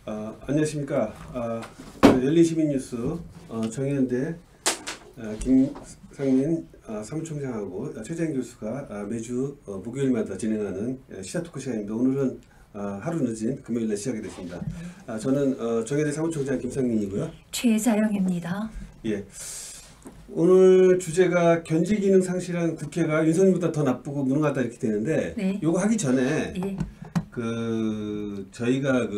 안녕하십니까. 열린시민뉴스 정현대 김상민 사무총장하고 최재형 교수가 매주 목요일마다 진행하는 시사 토크 시간입니다. 오늘은 하루 늦은 금요일날 시작이 됐습니다. 저는 정현대 사무총장 김상민이고요. 최자영입니다. 예. 오늘 주제가 견제기능 상실한 국회가 윤석열보다 더 나쁘고 무능하다 이렇게 되는데, 네. 요거 하기 전에 예. 저희가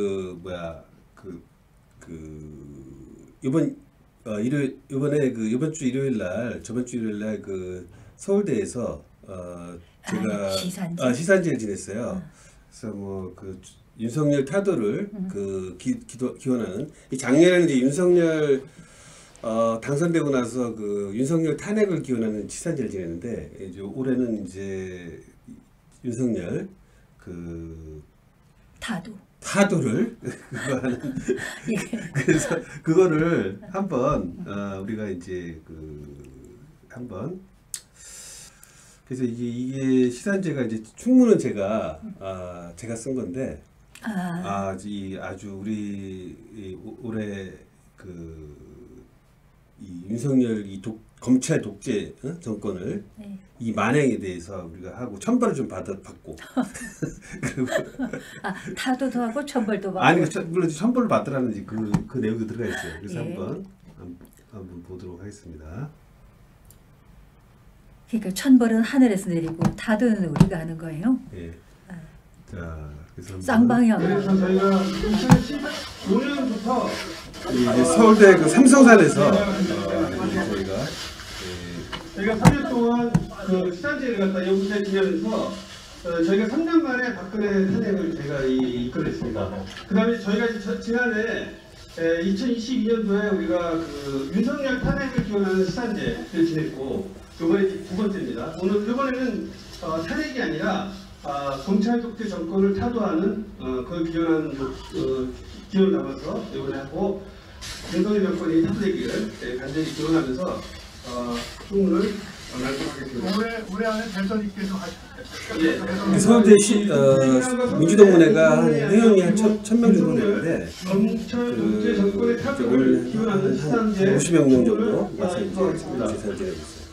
이번 주 일요일 날, 저번 주 일요일 날 서울대에서 제가 시산제를 지냈어요. 그래서 윤석열 타도를 기원하는, 작년에는 이제 윤석열 당선되고 나서 윤석열 탄핵을 기원하는 시산제를 지냈는데, 이제 올해는 이제 윤석열 타도를 그거 하는 그래서 그거를 한번 우리가 이제 한번 그래서 이게 시산제가 이제 충문은 제가 쓴 건데 아주 우리 올해 이 윤석열 검찰 독재 정권을 네. 이 만행에 대해서 우리가 하고 천벌을 좀 받고 그리고 타도도 하고 천벌도 받고. 아니 물론 천벌을 받으라는 그 내용이 들어가 있어요. 그래서 예. 한번 보도록 하겠습니다. 그러니까 천벌은 하늘에서 내리고 타도는 우리가 하는 거예요. 예. 자, 그래서 쌍방향. 그래서 저희가 2015년부터 이제 서울대 삼성산에서 저희가 3년 동안 시산제를 갖다 연구체 지내면서 저희가 3년 만에 박근혜 탄핵을 저희가 이끌었습니다. 그 다음에 저희가 지난해 2022년도에 우리가 윤석열 탄핵을 기원하는 시산제를 지냈고, 이번에 두 번째입니다. 이번에는 탄핵이 아니라 검찰 독재 정권을 타도하는 그걸 기원을 담아서 이번에 하고, 윤석열 정권이 타도되기를 간절히 기원하면서 충문을 날도록 올해 안에 대선 있게도 하시겠어요? 서울대 민주동문회가 회원이 한 1,000명 정도 되는데 검찰 독재 정권의 타도를 기원하는 시산제 50여 명 정도 마찬가지로 시산제가 있어요.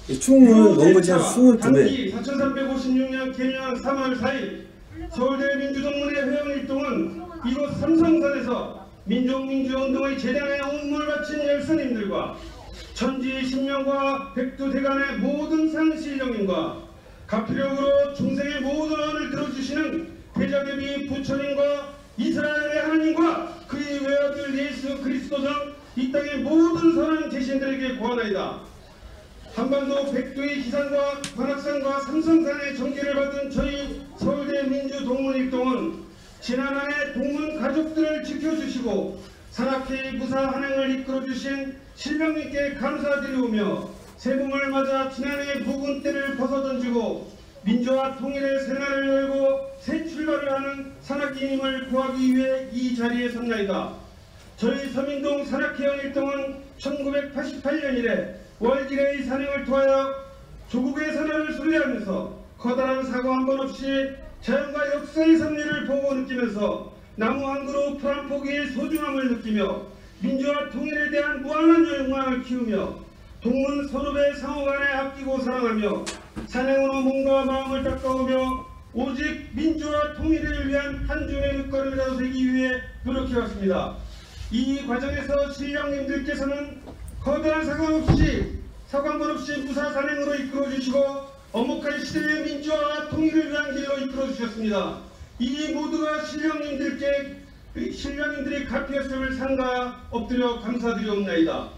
이 충문은 원고지 한 22회. 4356년 개명 3월 4일 서울대 민주동문회 회원일동은 이곳 삼성산에서 민족민주운동의 재단에 온물 바친 열사님들과 천지 신명과 백두대간의 모든 상신령님과 가피력으로 중생의 모든 언을 들어주시는 대자대비 부처님과 이스라엘의 하나님과 그의 외아들 예수 그리스도 등 이 땅의 모든 선한 계신들에게 고하나이다. 한반도 백두의 기산과 관악산과 삼성산의 전기를 받은 저희 서울대 민주동문일동은 지난해 동문 가족들을 지켜주시고 산악회의 무사 한행을 이끌어주신 신령님께 감사드리오며 새봄을 맞아 지난해 묵은 때를 벗어던지고 민주화 통일의 새날을 열고 새 출발을 하는 산악회님을 구하기 위해 이 자리에 섰나이다. 저희 서민동 산악회원 일동은 1988년 이래 월길의 산행을 통하여 조국의 선언을 순례하면서 커다란 사고 한 번 없이 자연과 역사의 섭리를 보고 느끼면서 나무 한 그루 풀 한 포기의 소중함을 느끼며 민주화 통일에 대한 무한한 열망을 키우며 동문 선후배 상호간에 아끼고 사랑하며 산행으로 몸과 마음을 닦아오며 오직 민주화 통일을 위한 한 줌의 밑거름이라도 되기 위해 노력해왔습니다. 이 과정에서 신령님들께서는 거대한 사고 한 번 없이 무사 산행으로 이끌어주시고 엄혹한 시대의 민주화와 통일을 위한 길로 이끌어주셨습니다. 이 모두가 신령님들의 갚였음을 상가 엎드려 감사드리옵나이다.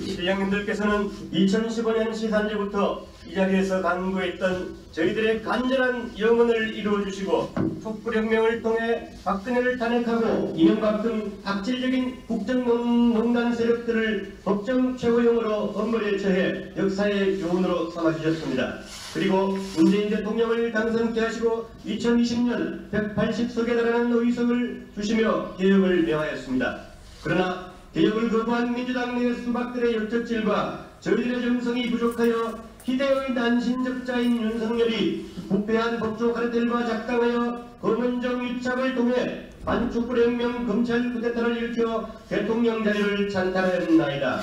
신령님들께서는 2015년 시산제부터 이 자리에서 간구했던 저희들의 간절한 영혼을 이루어주시고 촛불혁명을 통해 박근혜를 탄핵하고 이명박 등 악질적인 국정농단 세력들을 법정 최고형으로 엄벌에 처해 역사의 교훈으로 삼아주셨습니다. 그리고 문재인 대통령을 당선케 하시고 2020년 180석에 달하는 의석을 주시며 개혁을 명하였습니다. 그러나 개혁을 거부한 민주당 내 수박들의 역적질과 저희들의 정성이 부족하여 희대의 난신적자인 윤석열이 부패한 법조 카르텔과 작당하여 검은정 유착을 통해 반촛불혁명 검찰 쿠데타를 일으켜 대통령 자리를 찬탈하였나이다.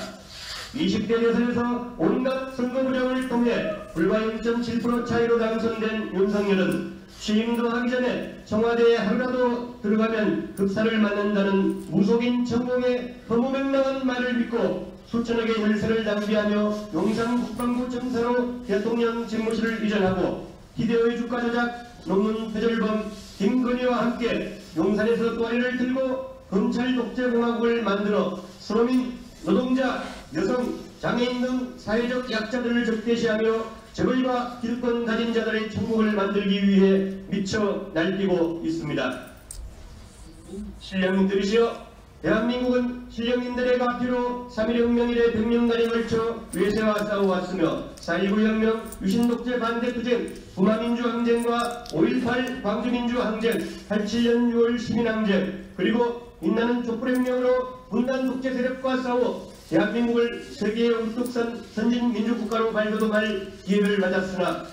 20대 대선에서 온갖 선거 부정을 통해 불과 1.7% 차이로 당선된 윤석열은 취임도 하기 전에 청와대에 하루라도 들어가면 급사를 맞는다는 무속인 천공의 허무맹랑한 말을 믿고 수천억의 혈세를 낭비하며 용산 국방부 청사로 대통령 집무실을 이전하고 희대의 주가 조작 논문 표절범 김건희와 함께 용산에서 또아리를 들고 검찰 독재공화국을 만들어 서민, 노동자, 여성, 장애인 등 사회적 약자들을 적대시하며 재벌과 기득권 가진 자들의 천국을 만들기 위해 미쳐 날뛰고 있습니다. 신령님들이시여, 대한민국은 신령님들의 가피로 3.1혁명 이래 100년간에 걸쳐 외세와 싸워왔으며 4.19 혁명, 유신독재 반대투쟁, 부마민주항쟁과 5.18 광주민주항쟁, 87년 6월 시민항쟁, 그리고 빛나는 촛불혁명으로 분단 독재 세력과 싸워 대한민국을 세계의 우뚝선 선진민주국가로 발돋움할 기회를 맞았으나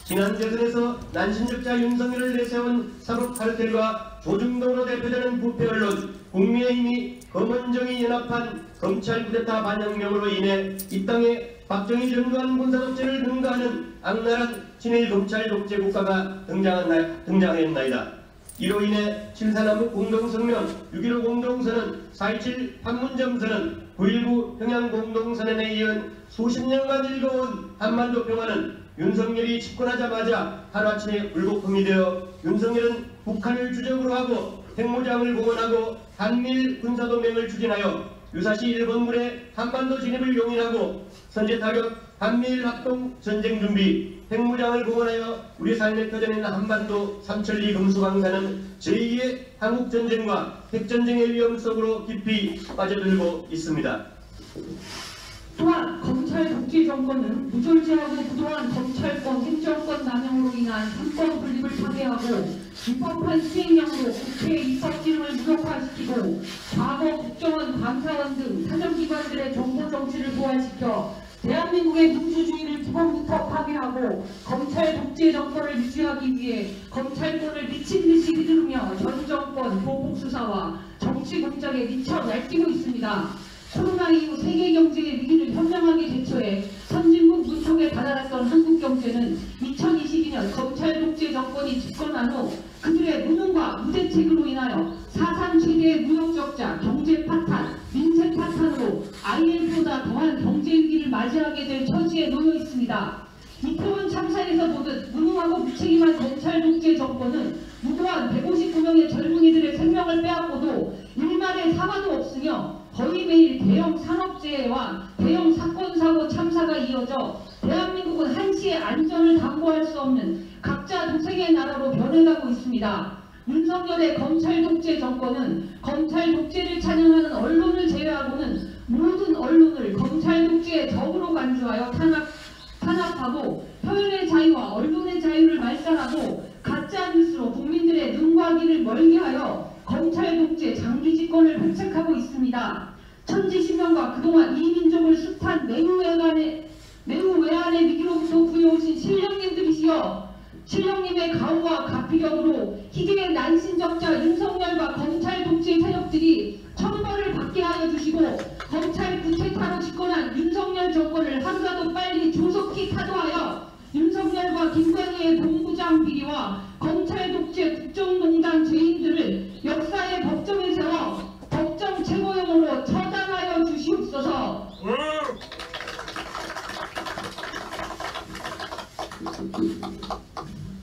지난 대선에서 난신적자 윤석열을 내세운 사법카르텔과 조중동으로 대표되는 부패언론, 국민의힘이 검은정이 연합한 검찰 쿠데타 반혁명으로 인해 이 땅에 박정희 전두환 군사독재를 능가하는 악랄한 친일 검찰 독재 국가가 등장했나이다. 이로 인해 7.4남북 공동성명, 6.15 공동선언, 4.27 판문점선언, 9.19 평양 공동선언에 이은 수십 년간 일궈온 한반도 평화는 윤석열이 집권하자마자 하루아침에 불복음이 되어 윤석열은 북한을 주적으로 하고 핵무장을 공언하고 한미일 군사동맹을 추진하여 유사시 일본군의 한반도 진입을 용인하고 선제타격, 한미일 합동 전쟁 준비, 핵무장을 공언하여 우리 삶에 터져있는 한반도 삼천리 금수강산은 제2의 한국전쟁과 핵전쟁의 위험 속으로 깊이 빠져들고 있습니다. 또한 검찰 독재 정권은 무절제하고 부도한 검찰권, 행정권 남용으로 인한 삼권 분립을 파괴하고 불법한 수행령으로 국회 입법 기능을 무력화시키고 과거 국정원, 감사원 등 사정기관들의 정보 정치를 부활시켜 대한민국의 민주주의를 기본부터 파괴하고 검찰 독재 정권을 유지하기 위해 검찰권을 미친 듯이 휘두르며 전 정권 보복 수사와 정치 공작에 미쳐 날뛰고 있습니다. 코로나 이후 세계 경제의 위기를 현명하게 대처해 선진국 문턱에 다다랐던 한국 경제는 2022년 검찰 독재 정권이 집권한 후 그들의 무능과 무대책으로 인하여 사상 최대의 무역 적자, 경제 파탄, 민생 파탄으로 IMF보다 더한 경제 위기를 맞이하게 될 처지에 놓여 있습니다. 이태원 참사에서 보듯 무능하고 무책임한 검찰 독재 정권은 무고한 159명의 젊은이들의 생명을 빼앗고도 일말의 사과도 없으며 거의 매일 대형 산업재해와 대형 사건, 사고, 참사가 이어져 대한민국은 한시의 안전을 담보할 수 없는 각자 도생의 나라로 변해가고 있습니다. 윤석열의 검찰 독재 정권은 검찰 독재를 찬양하는 언론을 제외하고는 모든 언론을 검찰 독재의 적으로 간주하여 탄압하고 표현의 자유와 언론의 자유를 말살하고 가짜 뉴스로 국민들의 눈과 귀를 멀게 하여 검찰 독재 장기 집권을 획책하고 있습니다. 천지신명과 그동안 이 민족을 숱한 매우 외환의 위기로부터 구해오신 신령님들이시여, 신령님의 가호와 가피력으로 희대의 난신적자 윤석열과 검찰 독재 세력들이 처벌을 받게 하여 주시고 검찰 쿠데타로 집권한 윤석열 정권을 하루라도 빨리 조속히 타도하여 윤석열과 김건희의 본부장 비리와 검찰 독재 국정농단 죄인들을 역사의 법정에 세워 법정 최고형으로 처단하여 주시옵소서.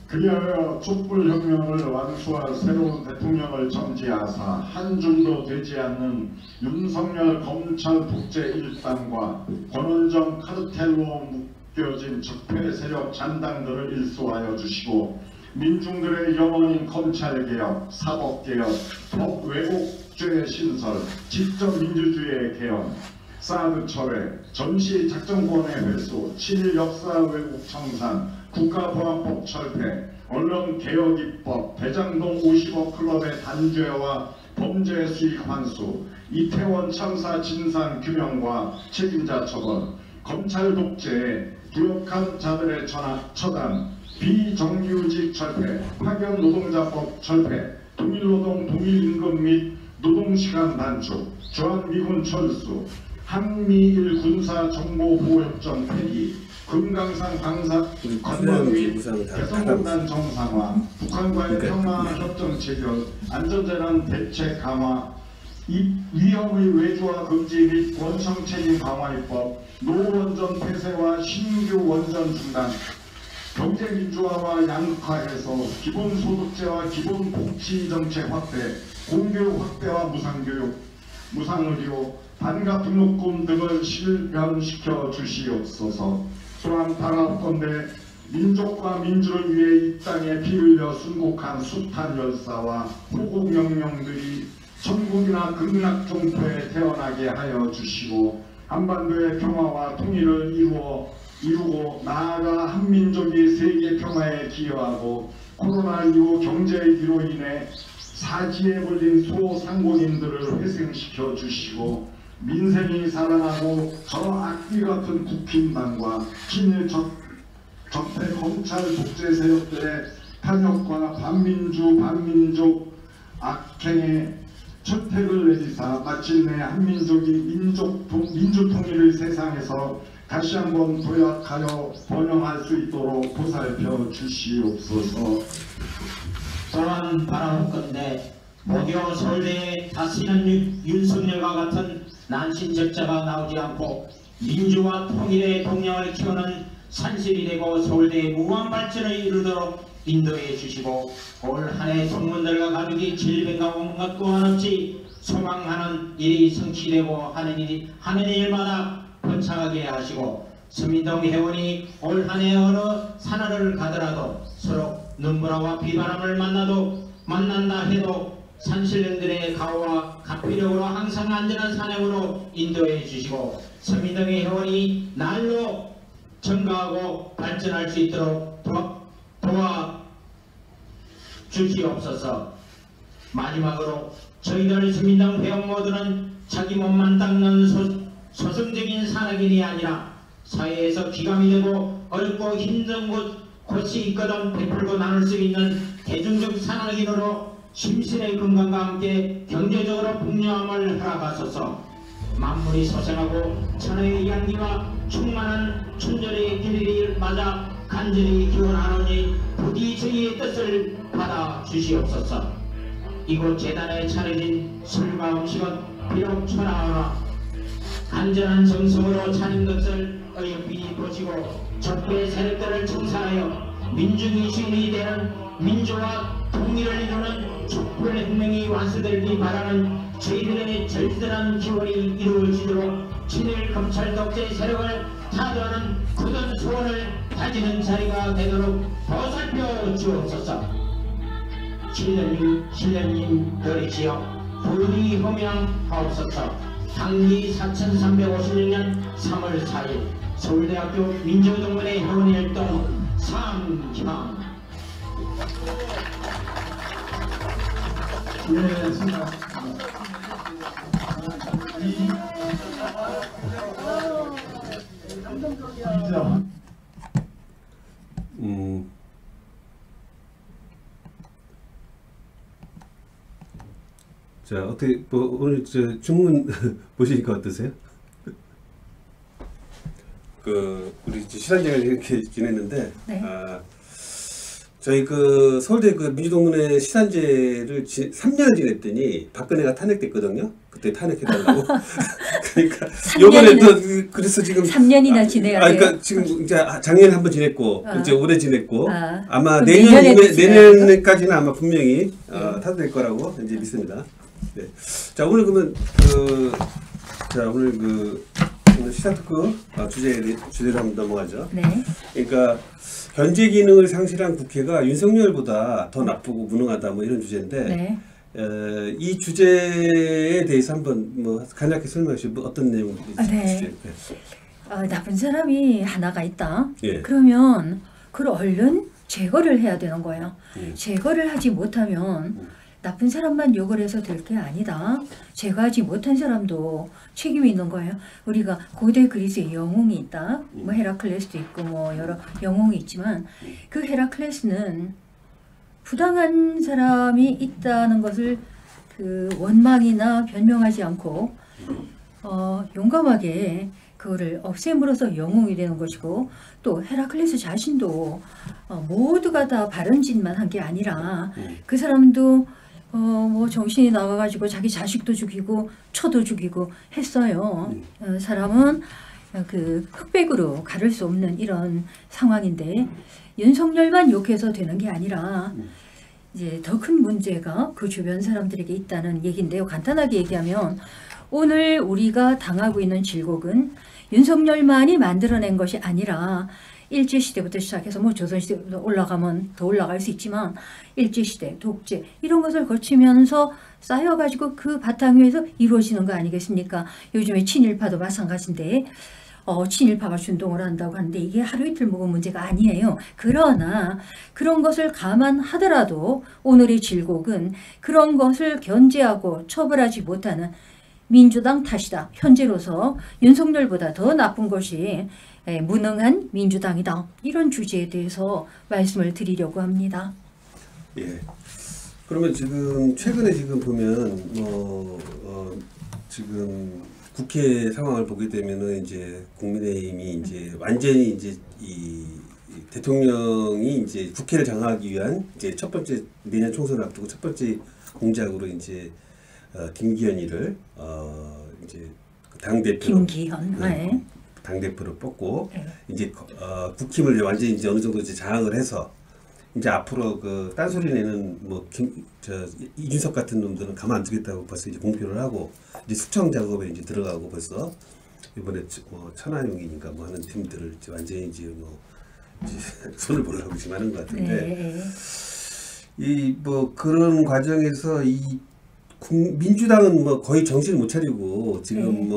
그리하여 촛불혁명을 완수할 새로운 대통령을 정지하사 한 줄도 되지 않는 윤석열 검찰 독재 일당과 권원정 카르텔로 묶여진 적폐 세력 잔당들을 일소하여 주시고 민중들의 염원인 검찰개혁, 사법개혁, 법왜곡죄 신설, 직접민주주의의 개헌, 사드 철회, 전시작전권의 회수, 친일 역사 왜곡 청산, 국가보안법 철폐, 언론개혁입법, 대장동 50억 클럽의 단죄와 범죄 수익 환수, 이태원 참사 진상 규명과 책임자 처벌, 검찰 독재에 부역한 자들의 처단, 비정규직 철폐, 파견 노동자법 철폐, 동일노동 동일임금 및 노동시간 단축, 주한미군 철수, 한미일 군사정보보호협정 폐기, 금강산 강사 관광 및 개성공단 정상화, 북한과의 평화협정 체결, 안전재난 대책 강화, 위험의 외주화 금지 및 원청 책임 강화 입법, 노원전 폐쇄와 신규 원전 중단, 경제 민주화와 양극화해서 기본소득제와 기본복지정책 확대, 공교육 확대와 무상교육, 무상의료, 반값 등록금 등을 실현시켜 주시옵소서. 또한 바라옵건대 민족과 민주를 위해 이 땅에 피 흘려 순국한 숱한 열사와 호국 영령들이 천국이나 극락종토에 태어나게 하여 주시고 한반도의 평화와 통일을 이루고 나아가 한민족이 세계 평화에 기여하고 코로나19 경제위기로 인해 사지에 걸린 소상공인들을 회생시켜 주시고 민생이 살아나고 저 악귀 같은 국힘당과 친일 적폐 검찰 독재 세력들의 탄압과 반민족 악행에 철퇴를 내리사 마침내 한민족이 민주통일의 세상에서 다시 한번 도약하여 번영할 수 있도록 보살펴 주시옵소서. 또한 바라옵건대 모교 서울대에 다시는 윤석열과 같은 난신적자가 나오지 않고 민주화 통일의 동력을 키우는 산실이 되고 서울대의 무한 발전을 이루도록 인도해 주시고 올 한해 동문들과 가족이 질병과 온갖 한없이 소망하는 일이 성취되고 하는 일마다 번창하게 하시고 서민동 회원이 올 한해 어느 산하를 가더라도 서로 눈보라와 비바람을 만난다 해도 산신령들의 가호와 가피력으로 항상 안전한 산행으로 인도해 주시고 서민동의 회원이 날로 증가하고 발전할 수 있도록 도와 주시옵소서. 마지막으로 저희들 서민당 회원 모두는 자기 몸만 닦는 소승적인 산악인이 아니라 사회에서 기감이 되고 어렵고 힘든 곳이 있거든 베풀고 나눌 수 있는 대중적 산악인으로 심신의 건강과 함께 경제적으로 풍요함을 허락하소서. 만물이 소생하고 천의 양기와 충만한 춘절의 길이를 맞아 간절히 기원하노니 부디 저희의 뜻을 받아 주시옵소서. 이곳 재단에 차려진 술과 음식은 비록 초라하나 간절한 정성으로 차린 것을 어여삐 보시고 적폐 세력들을 청산하여 민중이 되는 민주화 통일을 이루는 촛불혁명이 완수되기 바라는 저희들의 절실한 기원이 이루어지도록 친일 검찰 독재 세력을 타도하는 굳은 소원을 다지는 자리가 되도록 보살펴 주옵소서. 신령님들이시여 부디 호명하옵소서. 당기 4356년 3월 4일 서울대학교 민주동문회 회원일동 상기망. 네, 수고하셨습니다. 자, 어떻게 오늘 중문 보시니까 어떠세요? 우리 시간제를 이렇게 지냈는데, 네. 저희 서울대 민주동문회 시산제를 3년을 지냈더니 박근혜가 탄핵됐거든요. 그때 탄핵해달라고. 그러니까 요번에 또 그래서 지금 3년이나 지내야 돼요. 그러니까 지금 이제 작년에 한번 지냈고 이제 올해 지냈고 아마 내년에까지는 내년까지는 아마 분명히 타도될 거라고 이제 믿습니다. 네. 자, 오늘 그러면 오늘 시사 토크 주제로 한번 넘어가죠. 네. 그러니까 현재 기능을 상실한 국회가 윤석열보다 더 나쁘고 무능하다 뭐 이런 주제인데 네. 이 주제에 대해서 한번 간략히 설명해 주시면 어떤 내용들이 네. 나쁜 사람이 하나가 있다. 예. 그러면 그걸 얼른 제거를 해야 되는 거예요. 제거를 하지 못하면 나쁜 사람만 욕을 해서 될 게 아니다. 제거하지 못한 사람도 책임이 있는 거예요. 우리가 고대 그리스의 영웅이 있다. 뭐 헤라클레스도 있고 뭐 여러 영웅이 있지만 그 헤라클레스는 부당한 사람이 있다는 것을 그 원망이나 변명하지 않고 용감하게 그거를 없앰으로써 영웅이 되는 것이고, 또 헤라클레스 자신도 모두가 다 바른 짓만 한 게 아니라 그 사람도 뭐 정신이 나가가지고 자기 자식도 죽이고 처도 죽이고 했어요. 사람은 그 흑백으로 가릴 수 없는 이런 상황인데 윤석열만 욕해서 되는 게 아니라 이제 더 큰 문제가 그 주변 사람들에게 있다는 얘기인데요. 간단하게 얘기하면 오늘 우리가 당하고 있는 질곡은 윤석열만이 만들어낸 것이 아니라 일제시대부터 시작해서 뭐 조선시대부터 올라가면 더 올라갈 수 있지만 일제시대, 독재 이런 것을 거치면서 쌓여가지고 그 바탕 위에서 이루어지는 거 아니겠습니까? 요즘에 친일파도 마찬가지인데 친일파가 준동을 한다고 하는데 이게 하루 이틀 먹은 문제가 아니에요. 그러나 그런 것을 감안하더라도 오늘의 질곡은 그런 것을 견제하고 처벌하지 못하는 민주당 탓이다. 현재로서 윤석열보다 더 나쁜 것이 무능한 민주당이다. 이런 주제에 대해서 말씀을 드리려고 합니다. 예. 그러면 지금 최근에 지금 보면 지금 국회 상황을 보게 되면은 이제 국민의힘이 이제 완전히 이제 이 대통령이 이제 국회를 장악하기 위한 이제 첫 번째 내년 총선을 앞두고 첫 번째 공작으로 이제 김기현이를 이제 당 대표 당 대표로 뽑고 이제 국힘을 완전히 이제 어느 정도 이제 장악을 해서 이제 앞으로 그 딴소리 내는 뭐 이준석 같은 놈들은 가만 안 두겠다고 벌써 이제 공표를 하고 이제 숙청 작업에 이제 들어가고 벌써 이번에 뭐 천안용인인가 뭐 하는 팀들을 이제 완전히 이제 뭐 이제 손을 보려고 지금 하는 것 같은데 이 뭐 그런 과정에서 이 민주당은 뭐 거의 정신을 못 차리고 지금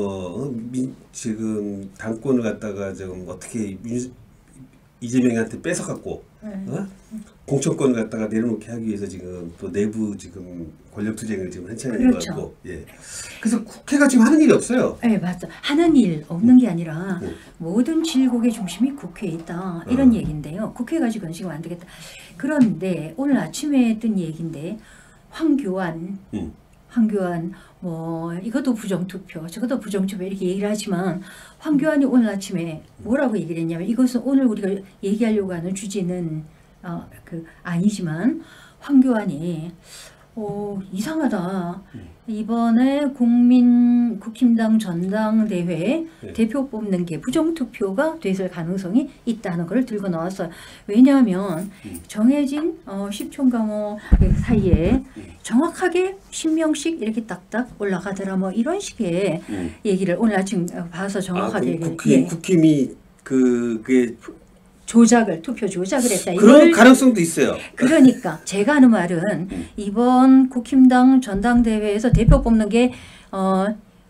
지금 당권을 갖다가 지금 어떻게 이재명한테 뺏어갖고 공천권을 갖다가 내려놓게 하기 위해서 지금 또 내부 지금 권력 투쟁을 지금 한창 하는 것 같고, 예. 그래서 국회가 지금 하는 일이 없어요. 네, 맞죠. 하는 일 없는 게 아니라 모든 질곡의 중심이 국회에 있다 이런 얘기인데요. 국회 가지고는 지금 안 되겠다. 그런데 오늘 아침에 뜬 얘기인데 황교안 뭐 이것도 부정투표 저것도 부정투표 이렇게 얘기를 하지만 황교안이 오늘 아침에 뭐라고 얘기를 했냐면, 이것은 오늘 우리가 얘기하려고 하는 주제는 아니지만 황교안이 이상하다. 이번에 국힘당 전당대회 대표 뽑는 게 부정투표가 됐을 가능성이 있다는 걸 들고 나왔어요. 왜냐하면 정해진 10초인가 뭐 사이에 정확하게 10명씩 이렇게 딱딱 올라가더라 뭐 이런 식의 얘기를 오늘 아침 봐서 정확하게 국힘이 그게 투표 조작을 했다. 그런 가능성도 있어요. 그러니까 제가 하는 말은 이번 국힘당 전당대회에서 대표 뽑는 게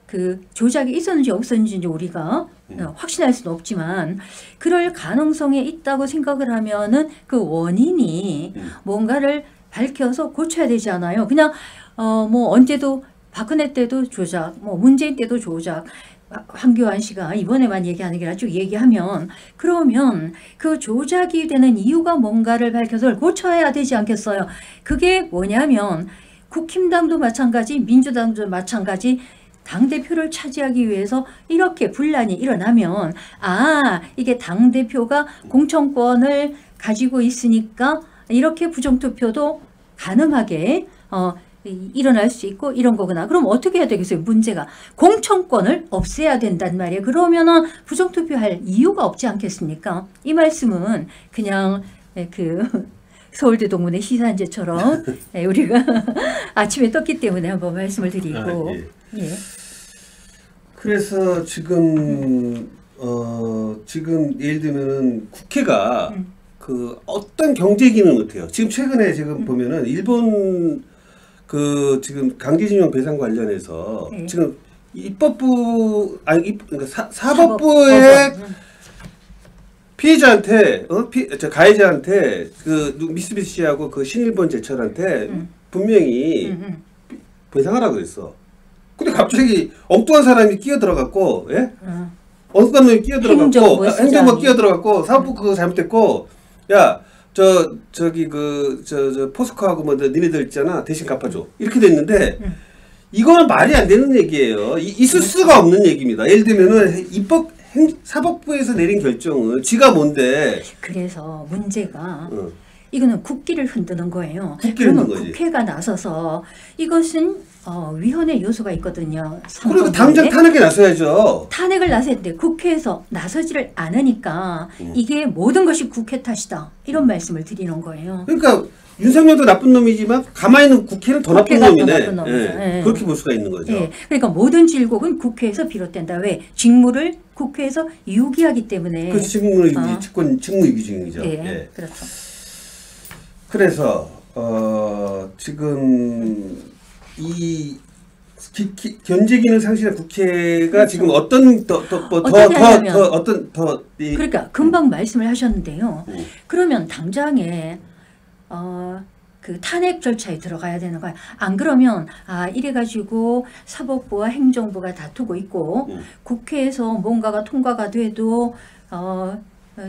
그 조작이 있었는지 없었는지 우리가 확신할 수는 없지만 그럴 가능성이 있다고 생각을 하면은 그 원인이 뭔가를 밝혀서 고쳐야 되지 않아요. 그냥 뭐 언제도 박근혜 때도 조작, 뭐 문재인 때도 조작. 황교안 씨가 이번에만 얘기하는 게 아니라 쭉 얘기하면 그러면 그 조작이 되는 이유가 뭔가를 밝혀서 고쳐야 되지 않겠어요. 그게 뭐냐면 국힘당도 마찬가지 민주당도 마찬가지 당대표를 차지하기 위해서 이렇게 분란이 일어나면 이게 당대표가 공천권을 가지고 있으니까 이렇게 부정투표도 가능하게 일어날 수 있고 이런 거구나. 그럼 어떻게 해야 되겠어요? 문제가 공천권을 없애야 된단 말이에요. 그러면은 부정투표할 이유가 없지 않겠습니까? 이 말씀은 그냥 서울대 동문회 시사한제처럼 우리가 아침에 떴기 때문에 한번 말씀을 드리고 예. 그래서 지금 예를 들면은 국회가 그 어떤 경제 기능을 못해요. 지금 최근에 지금 보면은 일본 지금 강제징용 배상 관련해서 지금 입법부 그러니까 사법부의 피해자한테 가해자한테 미쓰비시하고 그 신일본 제철한테 분명히 배상하라고 그랬어. 근데 갑자기 엉뚱한 사람이 끼어들어갔고, 예? 엉뚱한 놈이 끼어들어갔고, 행정부 끼어들어갔고, 사업부 그거 잘못됐고, 야, 저기 저 포스코하고 뭐 니네들 있잖아, 대신 갚아줘. 이렇게 됐는데, 이거는 말이 안 되는 얘기예요. 있을 수가 없는 얘기입니다. 예를 들면은 사법부에서 내린 결정을 지가 뭔데. 그래서 문제가 이거는 국기를 흔드는 거예요. 그러면 국회가 나서서 이것은 위헌의 요소가 있거든요. 그리고 당장 탄핵에 나서야죠. 탄핵을 나서야 되는데 국회에서 나서지를 않으니까 이게 모든 것이 국회 탓이다. 이런 말씀을 드리는 거예요. 그러니까 윤석열도 나쁜 놈이지만 가만히 있는 국회는 더 나쁜 놈이네. 네. 그렇게 볼 수가 있는 거죠. 네. 그러니까 모든 질곡은 국회에서 비롯된다. 왜? 직무를 국회에서 유기하기 때문에. 그 직무유기증이죠. 네. 네. 그렇죠. 그래서 지금 이 견제 기능 상실한 국회가 그렇죠. 지금 어떤 그러니까 금방 말씀을 하셨는데요. 그러면 당장에 그 탄핵 절차에 들어가야 되는 거야. 안 그러면 이래가지고 사법부와 행정부가 다투고 있고 국회에서 뭔가가 통과가 돼도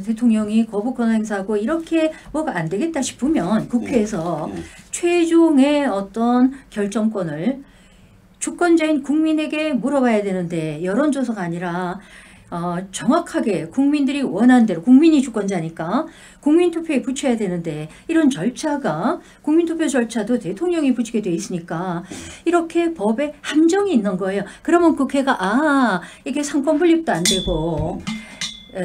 대통령이 거부권 행사하고 이렇게 뭐가 안 되겠다 싶으면 국회에서 최종의 어떤 결정권을 주권자인 국민에게 물어봐야 되는데 여론조사가 아니라 정확하게 국민들이 원하는 대로 국민이 주권자니까 국민투표에 붙여야 되는데 이런 절차가 국민투표 절차도 대통령이 붙이게 돼 있으니까 이렇게 법에 함정이 있는 거예요. 그러면 국회가 이게 상권 분립도 안 되고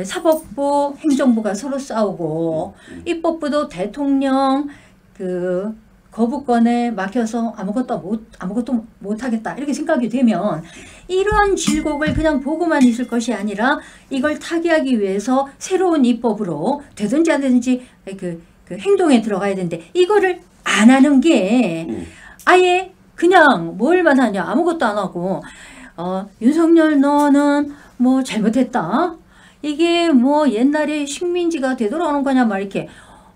사법부, 행정부가 서로 싸우고 입법부도 대통령 그 거부권에 막혀서 아무것도 못하겠다 이렇게 생각이 되면 이러한 질곡을 그냥 보고만 있을 것이 아니라 이걸 타개하기 위해서 새로운 입법으로 되든지 안 되든지 그 행동에 들어가야 되는데 이거를 안 하는 게 아예 그냥 뭘만 하냐 아무것도 안 하고 윤석열 너는 뭐 잘못했다 이게 뭐 옛날에 식민지가 되돌아오는 거냐 막 이렇게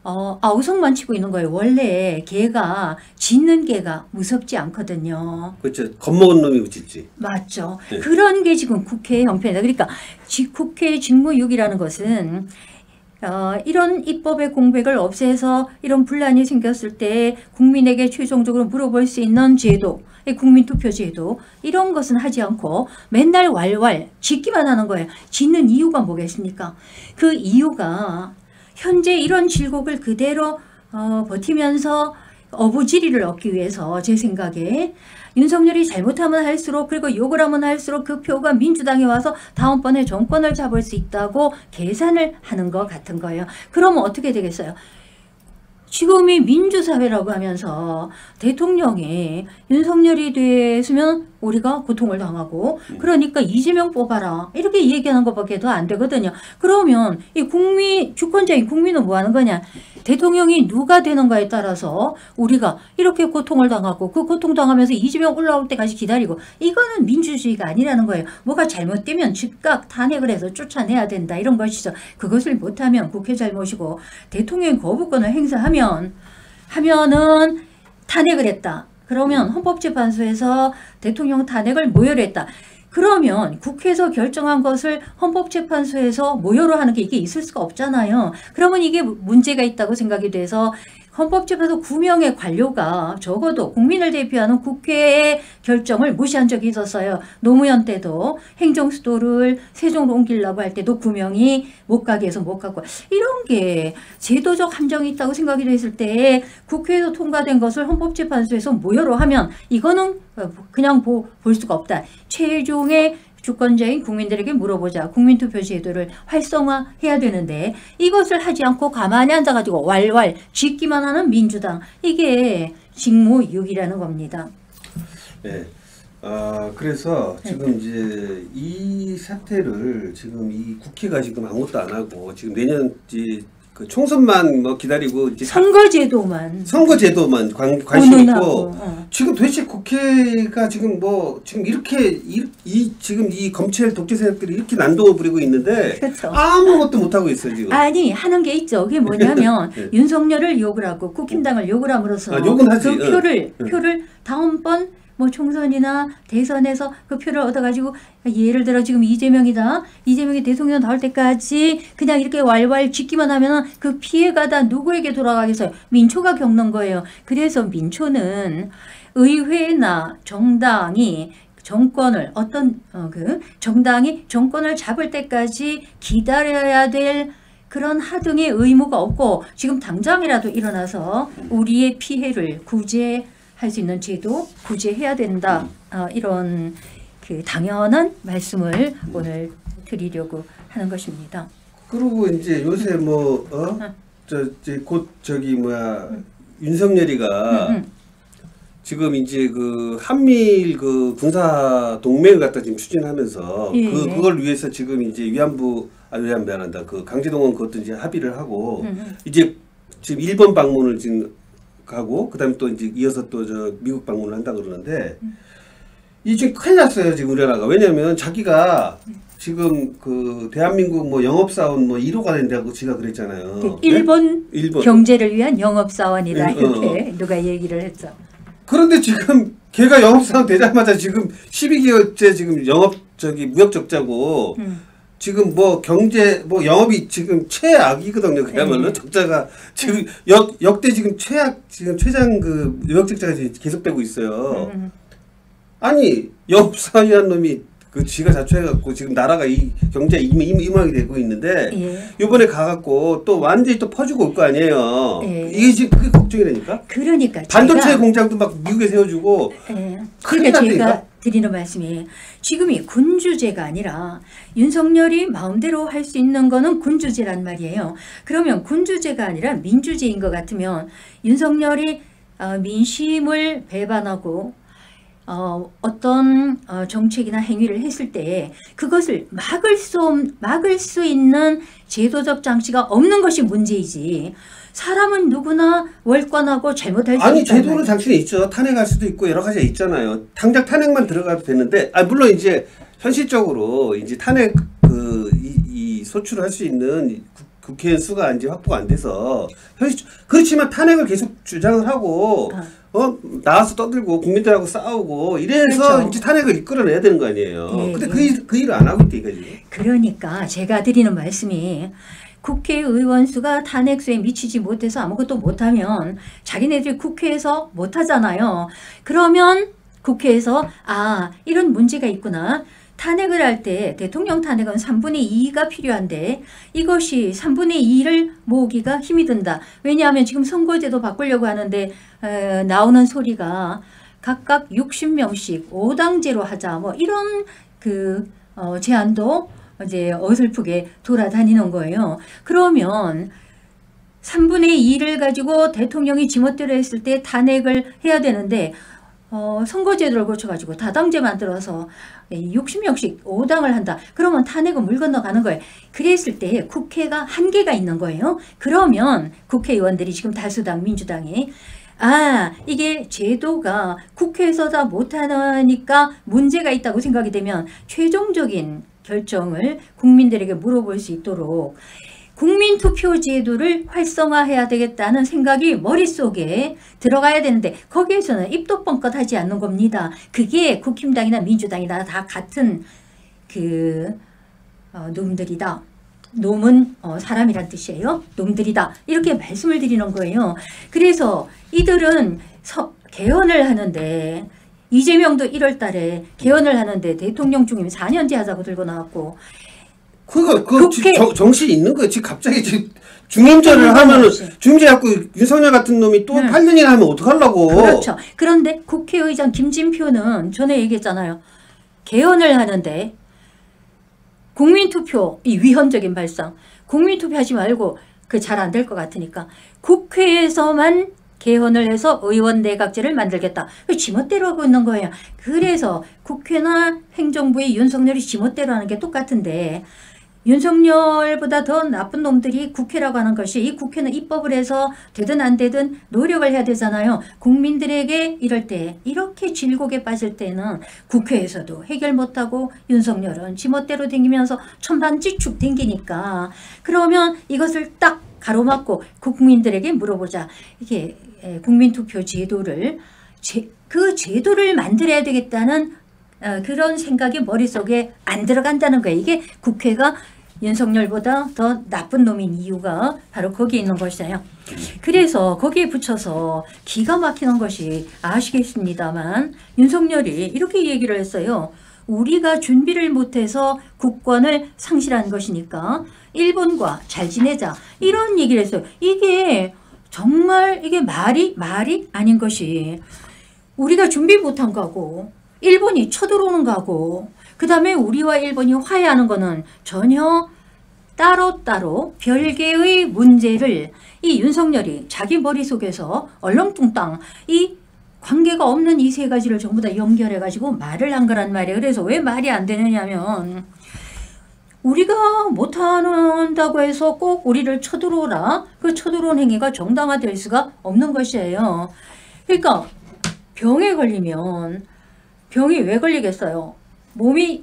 아우성만 치고 있는 거예요. 원래 개가 짖는 개가 무섭지 않거든요. 그렇죠. 겁먹은 놈이 짖지. 맞죠. 네. 그런 게 지금 국회의 형편이다. 그러니까 국회 직무유기라는 것은 이런 입법의 공백을 없애서 이런 분란이 생겼을 때 국민에게 최종적으로 물어볼 수 있는 제도, 국민투표 제도 이런 것은 하지 않고 맨날 왈왈 짖기만 하는 거예요. 짖는 이유가 뭐겠습니까? 그 이유가 현재 이런 질곡을 그대로 버티면서 어부지리를 얻기 위해서 제 생각에 윤석열이 잘못하면 할수록 그리고 욕을 하면 할수록 그 표가 민주당에 와서 다음번에 정권을 잡을 수 있다고 계산을 하는 것 같은 거예요. 그러면 어떻게 되겠어요? 지금이 민주사회라고 하면서 대통령이 윤석열이 됐으면 우리가 고통을 당하고 그러니까 이재명 뽑아라 이렇게 얘기하는 것밖에 더 안 되거든요. 그러면 이 주권자인 국민은 뭐 하는 거냐. 대통령이 누가 되는가에 따라서 우리가 이렇게 고통을 당하고 그 고통당하면서 이재명 올라올 때까지 기다리고 이거는 민주주의가 아니라는 거예요. 뭐가 잘못되면 즉각 탄핵을 해서 쫓아내야 된다 이런 것이죠. 그것을 못하면 국회 잘못이고 대통령의 거부권을 행사하면은 탄핵을 했다. 그러면 헌법재판소에서 대통령 탄핵을 모여로 했다. 그러면 국회에서 결정한 것을 헌법재판소에서 모여로 하는 게 이게 있을 수가 없잖아요. 그러면 이게 문제가 있다고 생각이 돼서 헌법재판소 9명의 관료가 적어도 국민을 대표하는 국회의 결정을 무시한 적이 있었어요. 노무현 때도 행정수도를 세종으로 옮기려고 할 때도 9명이 못 가게 해서 못 가고 이런 게 제도적 함정이 있다고 생각이 됐을 때 국회에서 통과된 것을 헌법재판소에서 모여로 하면 이거는 그냥 볼 수가 없다. 최종의 주권자인 국민들에게 물어보자. 국민투표 제도를 활성화해야 되는데 이것을 하지 않고 가만히 앉아가지고 왈왈 짖기만 하는 민주당. 이게 직무유기라는 겁니다. 네. 그래서 지금 이제 이 사태를 지금 이 국회가 지금 아무것도 안 하고 지금 내년 그 총선만 뭐 기다리고 이제 선거제도만 관심 운운하고, 있고 지금 도대체 국회가 지금 뭐 지금 이렇게 지금 이 검찰 독재 세력들이 이렇게 난동을 부리고 있는데 그렇죠. 아무것도 못 하고 있어요 지금. 아니 하는 게 있죠. 그게 뭐냐면 네. 윤석열을 욕을 하고 국힘당을 욕을 함으로써 욕은 하지. 그 표를 다음번 뭐 총선이나 대선에서 그 표를 얻어가지고 예를 들어 지금 이재명이 대통령 나올 때까지 그냥 이렇게 왈왈 짓기만 하면은 그 피해가 다 누구에게 돌아가겠어요? 민초가 겪는 거예요. 그래서 민초는 의회나 정당이 정권을 정당이 정권을 잡을 때까지 기다려야 될 그런 하등의 의무가 없고 지금 당장이라도 일어나서 우리의 피해를 구제할 수 있는 제도 구제해야 된다. 이런 그 당연한 말씀을 오늘 드리려고 하는 것입니다. 그리고 이제 요새 뭐 윤석열이가 지금 이제 그 한미일 그 군사 동맹을 갖다 지금 추진하면서 그걸 위해서 지금 이제 그 강제동원 그것도 이제 합의를 하고 이제 지금 일본 방문을 지금 가고 그다음에 또 이제 이어서 또 미국 방문을 한다 그러는데 이 지금 큰일 났어요 지금 우리나라가. 왜냐면 자기가 지금 그 대한민국 뭐 영업사원 뭐 1호가 된다고 지가 그랬잖아요. 일본 경제를 위한 영업사원이다 이렇게 누가 얘기를 했죠. 그런데 지금 걔가 영업사원 되자마자 지금 12개월째 지금 무역 적자고 지금 뭐 경제 뭐 영업이 지금 최악이거든요. 그야말로 적자가 지금 역대 지금 최장 그 무역 적자가 계속되고 있어요. 아니 영업사원이라는 놈이 그 지가 자초해갖고 지금 나라가 이 경제 이망이 되고 있는데 이번에 가갖고 또 완전히 또 퍼주고 올 거 아니에요. 이게 지금 그게 걱정이라니까. 그러니까 반도체 공장도 막 미국에 세워주고. 그러니까 제가 드리는 말씀이 지금이 군주제가 아니라 윤석열이 마음대로 할 수 있는 거는 군주제란 말이에요. 그러면 군주제가 아니라 민주제인 것 같으면 윤석열이 민심을 배반하고 어떤 정책이나 행위를 했을 때 그것을 막을 수 있는 제도적 장치가 없는 것이 문제이지 사람은 누구나 월권하고 잘못할 수 있다. 아니 제도는 장치는 있죠. 탄핵할 수도 있고 여러 가지가 있잖아요. 당장 탄핵만 들어가도 되는데 물론 이제 현실적으로 이제 탄핵 이 소출을 할 수 있는 국회의원 수가 이제 확보가 안 돼서 그렇지만 탄핵을 계속 주장을 하고 나와서 떠들고 국민들하고 싸우고 이래서 그렇죠. 이제 탄핵을 이끌어내야 되는 거 아니에요. 근데 그 일을 안 하고 있다 이거지. 그러니까 제가 드리는 말씀이 국회의원 수가 탄핵수에 미치지 못해서 아무것도 못하면 자기네들이 국회에서 못하잖아요. 그러면 국회에서 이런 문제가 있구나. 탄핵을 할 때 대통령 탄핵은 3분의 2가 필요한데 이것이 3분의 2를 모으기가 힘이 든다. 왜냐하면 지금 선거제도 바꾸려고 하는데 나오는 소리가 각각 60명씩 5당제로 하자 뭐 이런 제안도 이제 어설프게 돌아다니는 거예요. 그러면 3분의 2를 가지고 대통령이 지멋대로 했을 때 탄핵을 해야 되는데 선거제도를 고쳐가지고 다당제 만들어서 60명씩 5당을 한다. 그러면 탄핵은 물 건너가는 거예요. 그랬을 때 국회가 한계가 있는 거예요. 그러면 국회의원들이 지금 다수당 민주당이 이게 제도가 제도에서 다 못하니까 문제가 있다고 생각이 되면 최종적인 결정을 국민들에게 물어볼 수 있도록 국민투표 제도를 활성화해야 되겠다는 생각이 머릿속에 들어가야 되는데 거기에서는 입도 뻥끗하지 않는 겁니다. 그게 국힘당이나 민주당이나 다 같은 놈들이다. 놈은 사람이란 뜻이에요. 놈들이다. 이렇게 말씀을 드리는 거예요. 그래서 이들은 개헌을 하는데 이재명도 1월 달에 개헌을 하는데 대통령 중임 4년제 하자고 들고 나왔고 정신이 있는 거예요. 지금 갑자기 중임제를 하면은 중임제 갖고 윤석열 같은 놈이 또 8년이나 하면 어떡하려고. 그렇죠. 그런데 국회의장 김진표는 전에 얘기했잖아요. 개헌을 하는데 국민투표 이 위헌적인 발상 국민투표 하지 말고 잘 안 될 것 같으니까 국회에서만 개헌을 해서 의원 내각제를 만들겠다. 지멋대로 하고 있는 거예요. 그래서 국회나 행정부의 윤석열이 지멋대로 하는 게 똑같은데 윤석열보다 더 나쁜 놈들이 국회라고 하는 것이, 이 국회는 입법을 해서 되든 안 되든 노력을 해야 되잖아요. 국민들에게 이럴 때, 이렇게 질곡에 빠질 때는 국회에서도 해결 못하고 윤석열은 지멋대로 댕기면서 천반지축 댕기니까, 그러면 이것을 딱 가로막고 국민들에게 물어보자. 이게 국민투표 제도를 그 제도를 만들어야 되겠다는 그런 생각이 머릿속에 안 들어간다는 거예요. 이게 국회가 윤석열보다 더 나쁜 놈인 이유가 바로 거기에 있는 것이에요. 그래서 거기에 붙여서 기가 막히는 것이, 아시겠습니다만 윤석열이 이렇게 얘기를 했어요. 우리가 준비를 못해서 국권을 상실한 것이니까 일본과 잘 지내자, 이런 얘기를 했어요. 이게 정말 이게 말이 아닌 것이, 우리가 준비 못한 거고 일본이 쳐들어오는 거고 그 다음에 우리와 일본이 화해하는 거는 전혀 따로따로 별개의 문제를 이 윤석열이 자기 머릿속에서 얼렁뚱땅 이 관계가 없는 이 세 가지를 전부 다 연결해가지고 말을 한 거란 말이에요. 그래서 왜 말이 안 되느냐면, 우리가 못한다고 해서 꼭 우리를 쳐들어오라, 그 쳐들어온 행위가 정당화될 수가 없는 것이에요. 그러니까 병에 걸리면, 병이 왜 걸리겠어요? 몸이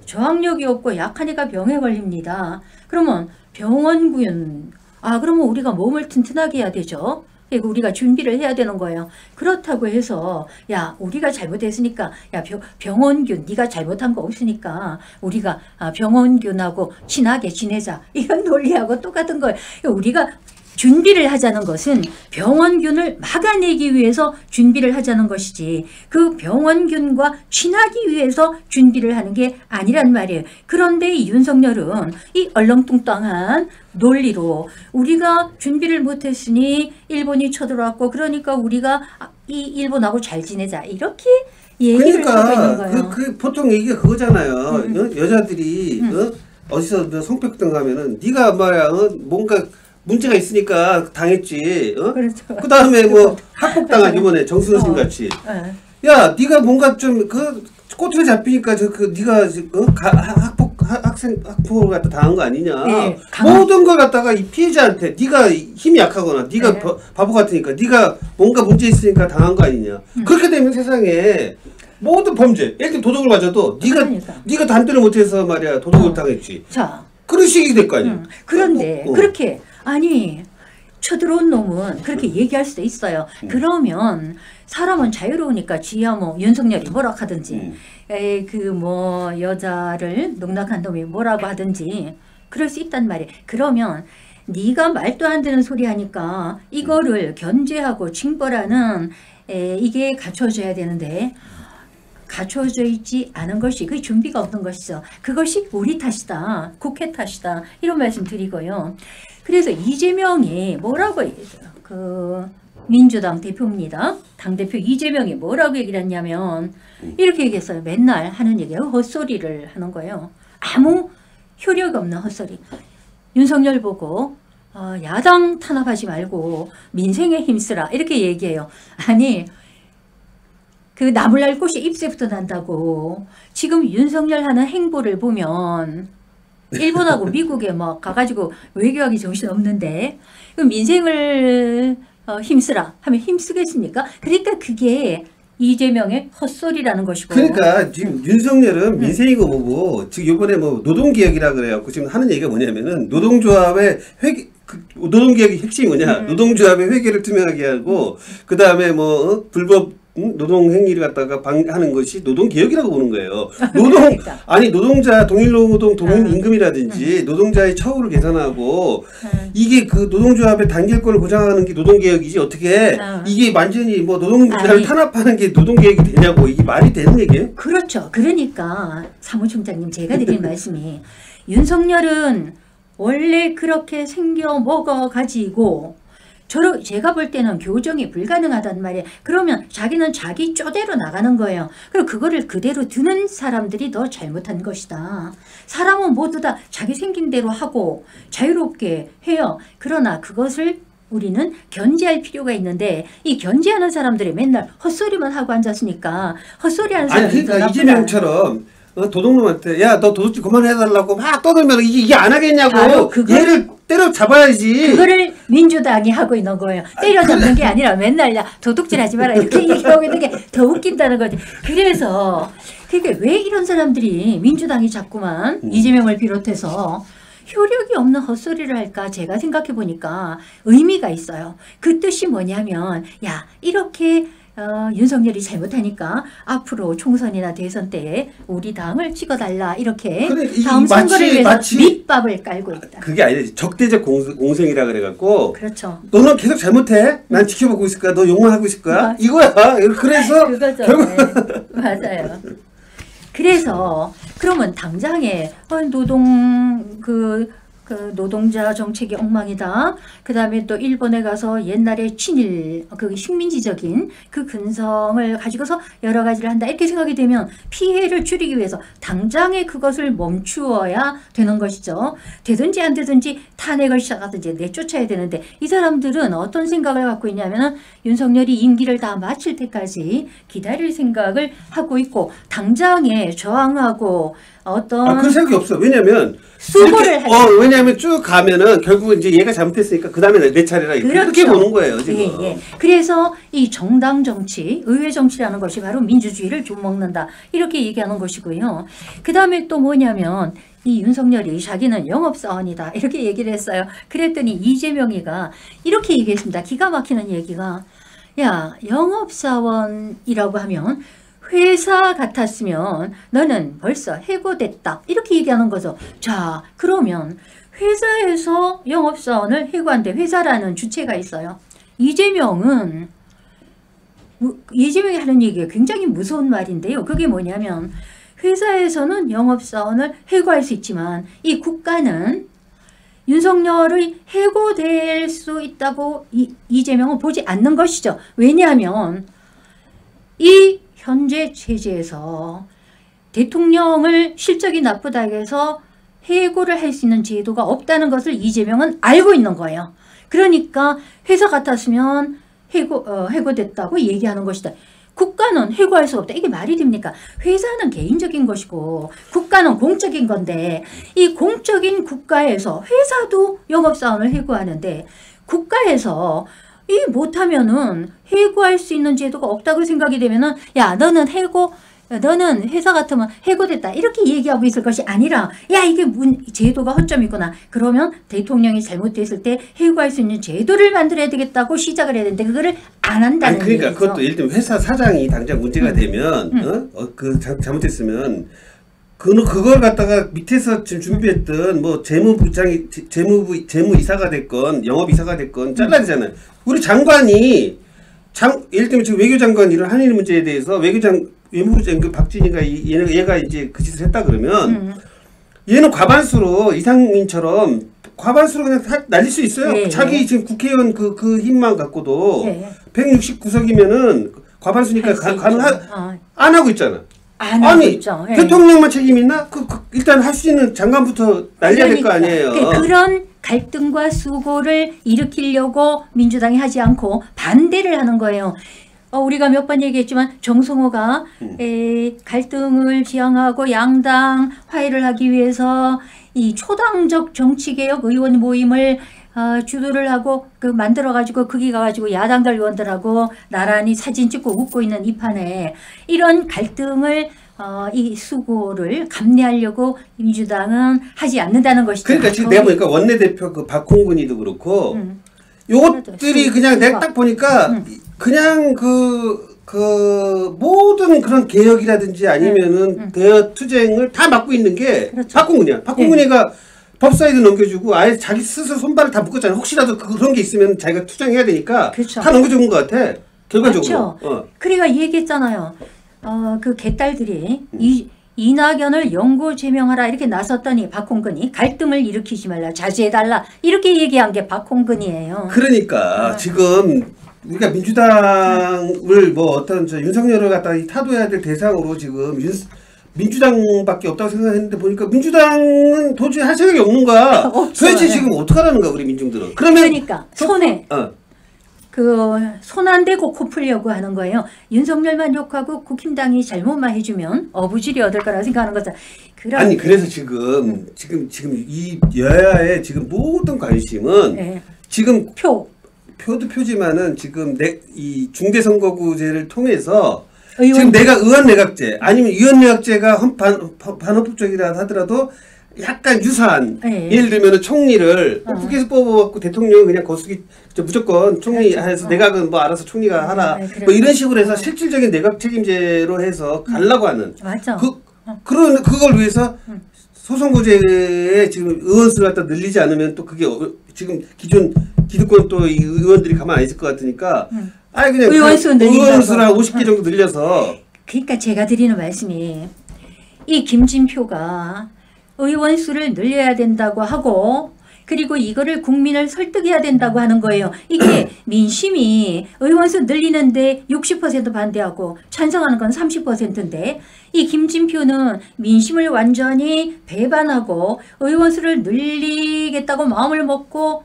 저항력이 없고 약하니까 병에 걸립니다. 그러면 병원군, 그러면 우리가 몸을 튼튼하게 해야 되죠. 그리고 우리가 준비를 해야 되는 거예요. 그렇다고 해서 야, 우리가 잘못했으니까, 야, 병원균 네가 잘못한 거 없으니까 우리가 병원균하고 친하게 지내자, 이런 논리하고 똑같은 거예요. 우리가 준비를 하자는 것은 병원균을 막아내기 위해서 준비를 하자는 것이지, 그 병원균과 친하기 위해서 준비를 하는 게 아니란 말이에요. 그런데 이 윤석열은 이 얼렁뚱땅한 논리로 우리가 준비를 못했으니 일본이 쳐들어왔고, 그러니까 우리가 이 일본하고 잘 지내자, 이렇게 얘기를 하고 있는 거예요. 그 보통 얘기가 그거잖아요. 여자들이 어디서 성폭행 가면은 네가 말이야 뭔가 문제가 있으니까 당했지. 그렇죠. 그 다음에 뭐 학폭당한 이번에 정순호 씨 같이. 야, 네가 뭔가 좀 그 꼬투리 잡히니까 네가 학폭을 갖다 당한 거 아니냐. 네, 모든 걸 갖다가 이 피해자한테 네가 힘이 약하거나 네가 네. 바보 같으니까 네가 뭔가 문제 있으니까 당한 거 아니냐. 그렇게 되면 세상에 모든 범죄, 예를 들어 도둑을 맞아도 네가 단대를 못해서 말이야 도둑을 당했지. 자, 그런 식이 될 거 아니야. 그런데 그렇게 쳐들어온 놈은 그렇게 얘기할 수도 있어요. 그러면 사람은 자유로우니까 지야 뭐 윤석열이 뭐라 하든지, 여자를 농락한 놈이 뭐라고 하든지 그럴 수 있단 말이에요. 그러면 네가 말도 안 되는 소리 하니까 이거를 견제하고 징벌하는 이게 갖춰져야 되는데, 갖춰져 있지 않은 것이, 그 준비가 없는 것이죠. 그것이 우리 탓이다, 국회 탓이다, 이런 말씀 드리고요. 그래서 이재명이 뭐라고 얘기해요? 민주당 대표입니다. 당대표 이재명이 뭐라고 얘기를 했냐면 이렇게 얘기했어요. 맨날 하는 얘기예요. 헛소리를 하는 거예요. 아무 효력 없는 헛소리. 윤석열 보고 야당 탄압하지 말고 민생에 힘쓰라, 이렇게 얘기해요. 아니, 그 나물 날 곳이 잎새부터 난다고. 지금 윤석열 하는 행보를 보면 일본하고 미국에 막 가가지고 외교하기 정신없는데, 그 민생을 힘쓰라 하면 힘쓰겠습니까? 그러니까 그게 이재명의 헛소리라는 것이고. 그러니까 지금 윤석열은 민생이고 뭐고, 지금 이번에 뭐 노동개혁이라 그래갖고 지금 하는 얘기가 뭐냐면은 노동조합의 노동개혁의 핵심이 뭐냐? 노동조합의 회계를 투명하게 하고, 그 다음에 뭐 불법 노동 행위를 갖다가 하는 것이 노동개혁이라고 보는 거예요. 그러니까. 아니, 노동자 동일노동 동일임금이라든지 노동자의 처우를 개선하고 이게 그 노동조합의 단결권을 보장하는 게 노동개혁이지, 어떻게 이게 완전히 뭐 노동자를 탄압하는 게 노동개혁이 되냐고. 이게 말이 되는 얘기예요? 그렇죠. 그러니까 사무총장님, 제가 드린 말씀이 윤석열은 원래 그렇게 생겨 먹어 가지고 제가 볼 때는 교정이 불가능하단 말이에요. 그러면 자기는 자기 쪼대로 나가는 거예요. 그리고 그거를 그대로 드는 사람들이 더 잘못한 것이다. 사람은 모두 다 자기 생긴 대로 하고 자유롭게 해요. 그러나 그것을 우리는 견제할 필요가 있는데, 이 견제하는 사람들이 맨날 헛소리만 하고 앉았으니까 헛소리하는 사람들이 그러니까 이재명처럼 도둑놈한테 야 너 도둑질 그만해달라고 막 떠들면 이게 안 하겠냐고 바로 얘를 때려 잡아야지. 그거를 민주당이 하고 있는 거예요. 때려잡는 게 아니라 맨날 야 도둑질 하지 마라 이렇게 얘기하고 있는 게 더 웃긴다는 거지. 그래서 그게 왜 이런 사람들이 민주당이 자꾸만 이재명을 비롯해서 효력이 없는 헛소리를 할까 제가 생각해 보니까 의미가 있어요. 그 뜻이 뭐냐면 야 이렇게 윤석열이 잘못하니까 앞으로 총선이나 대선 때에 우리 당을 찍어달라 이렇게 그래, 다음 선거를 위해서 밑밥을 깔고 있다. 그게 아니라 적대적 공생이라 그래갖고 그렇죠. 너는 계속 잘못해. 난 지켜보고 있을 거야. 너 욕만 하고 있을 거야. 이거야. 그래서 그거죠. 결국 네. 맞아요. 그래서 그러면 당장에 노동자 정책이 엉망이다. 그 다음에 또 일본에 가서 옛날에 친일, 그 식민지적인 그 근성을 가지고서 여러 가지를 한다. 이렇게 생각이 되면 피해를 줄이기 위해서 당장에 그것을 멈추어야 되는 것이죠. 되든지 안 되든지 탄핵을 시작하든지 내쫓아야 되는데 이 사람들은 어떤 생각을 갖고 있냐면 윤석열이 임기를 다 마칠 때까지 기다릴 생각을 하고 있고 당장에 저항하고 어떤 그 생각이 없어. 왜냐면 수고를 왜냐면 쭉 가면은 결국은 이제 얘가 잘못했으니까 그 다음에 내 차례라 그렇게 그렇죠. 보는 거예요 지금. 예. 그래서 이 정당 정치, 의회 정치라는 것이 바로 민주주의를 좀먹는다 이렇게 얘기하는 것이고요. 그 다음에 또 뭐냐면 이 윤석열이 자기는 영업사원이다 이렇게 얘기를 했어요. 그랬더니 이재명이가 이렇게 얘기했습니다. 기가 막히는 얘기가 야 영업사원이라고 하면 회사 같았으면 너는 벌써 해고됐다 이렇게 얘기하는 거죠. 자 그러면 회사에서 영업사원을 해고한데 회사라는 주체가 있어요. 이재명이 하는 얘기가 굉장히 무서운 말인데요. 그게 뭐냐면 회사에서는 영업사원을 해고할 수 있지만 이 국가는 윤석열의 해고될 수 있다고 이재명은 보지 않는 것이죠. 왜냐하면 이 현재 체제에서 대통령을 실적이 나쁘다고 해서 해고를 할 수 있는 제도가 없다는 것을 이재명은 알고 있는 거예요. 그러니까 회사 같았으면 해고됐다고 얘기하는 것이다. 국가는 해고할 수 없다. 이게 말이 됩니까? 회사는 개인적인 것이고 국가는 공적인 건데 이 공적인 국가에서 회사도 영업사원을 해고하는데 국가에서 이 못하면은 해고할 수 있는 제도가 없다고 생각이 되면은 야 너는 회사 같으면 해고됐다 이렇게 얘기하고 있을 것이 아니라 야 이게 제도가 허점이 있구나. 그러면 대통령이 잘못됐을 때 해고할 수 있는 제도를 만들어야 되겠다고 시작을 해야 되는데 그거를 안 한다는 얘기죠. 그러니까 그것도 예를 들면 회사 사장이 당장 문제가 되면 잘못했으면 그걸 갖다가 밑에서 지금 준비했던 뭐 재무이사가 됐건 영업이사가 됐건 잘라야 되잖아요. 우리 장관이 예를 들면 지금 외교장관 이런 한일 문제에 대해서 외무부 그 박진희가 얘가 이제 그 짓을 했다 그러면 얘는 과반수로 이상민처럼 과반수로 그냥 날릴 수 있어요. 네, 자기 네. 지금 국회의원 그 힘만 갖고도 네. 169석이면은 과반수니까 안 하고 있잖아. 아니 있죠. 대통령만 책임 있나? 일단 할 수 있는 장관부터 날려야 될 거 아니에요. 그런 갈등과 수고를 일으키려고 민주당이 하지 않고 반대를 하는 거예요. 우리가 몇 번 얘기했지만 정성호가 갈등을 지향하고 양당 화해를 하기 위해서 이 초당적 정치개혁 의원 모임을 주도를 하고 만들어가지고 거기 가가지고 야당들 의원들하고 나란히 사진 찍고 웃고 있는 이 판에 이런 갈등을 이 수고를 감내하려고 민주당은 하지 않는다는 것이죠. 그러니까 지금 내가 보니까 원내대표 그 박홍근이도 그렇고 요것들이 그냥 내가 딱 보니까 그냥 그 모든 그런 개혁이라든지 아니면은 대여 투쟁을 다 맡고 있는 게 그렇죠. 박홍근이야. 박홍근이가 법사위도 넘겨주고 아예 자기 스스로 손발을 다 묶었잖아. 혹시라도 그런 게 있으면 자기가 투쟁해야 되니까 그렇죠. 다 넘겨준 것 같아. 결과적으로. 그렇죠. 그러니까 얘기했잖아요. 그 개딸들이 이낙연을 영구 제명하라 이렇게 나섰더니 박홍근이 갈등을 일으키지 말라 자제해달라 이렇게 얘기한 게 박홍근이에요. 그러니까 지금 그러니까 민주당을 뭐 어떤 윤석열을 갖다가 타도해야 될 대상으로 지금 민주당밖에 없다고 생각했는데 보니까 민주당은 도저히 할 생각이 없는 거야. 도대체 지금 어떡하라는 거야 우리 민중들은. 그러니까 손에 손 안 대고 코 풀려고 하는 거예요. 윤석열만 욕하고 국힘당이 잘못만 해주면 어부지리 얻을 거라 생각하는 거죠. 아니 그래서 지금 이 여야의 지금 모든 관심은 네. 지금 표도 표지만은 지금 이 중대선거구제를 통해서 의원 지금 의원내각제 아니면 위원내각제가 반헌법적이라 하더라도 약간 유사한 네. 예를 들면 총리를 국회에서 뽑아갖고 대통령은 그냥 거수기 무조건 총리 그렇죠. 해서 내각은 뭐 알아서 총리가 하라 네, 뭐 이런 식으로 해서 실질적인 내각 책임제로 해서 가려고 하는 맞아. 그걸 위해서 소선거제에 지금 의원수를 갖다 늘리지 않으면 또 그게 지금 기존 기득권 또 이 의원들이 가만 안 있을 것 같으니까 아예 그냥 의원수를 50개 정도 늘려서 그러니까 제가 드리는 말씀이 이 김진표가 의원 수를 늘려야 된다고 하고 그리고 이거를 국민을 설득해야 된다고 하는 거예요. 이게 민심이 의원 수 늘리는데 60% 반대하고 찬성하는 건 30%인데 이 김진표는 민심을 완전히 배반하고 의원 수를 늘리겠다고 마음을 먹고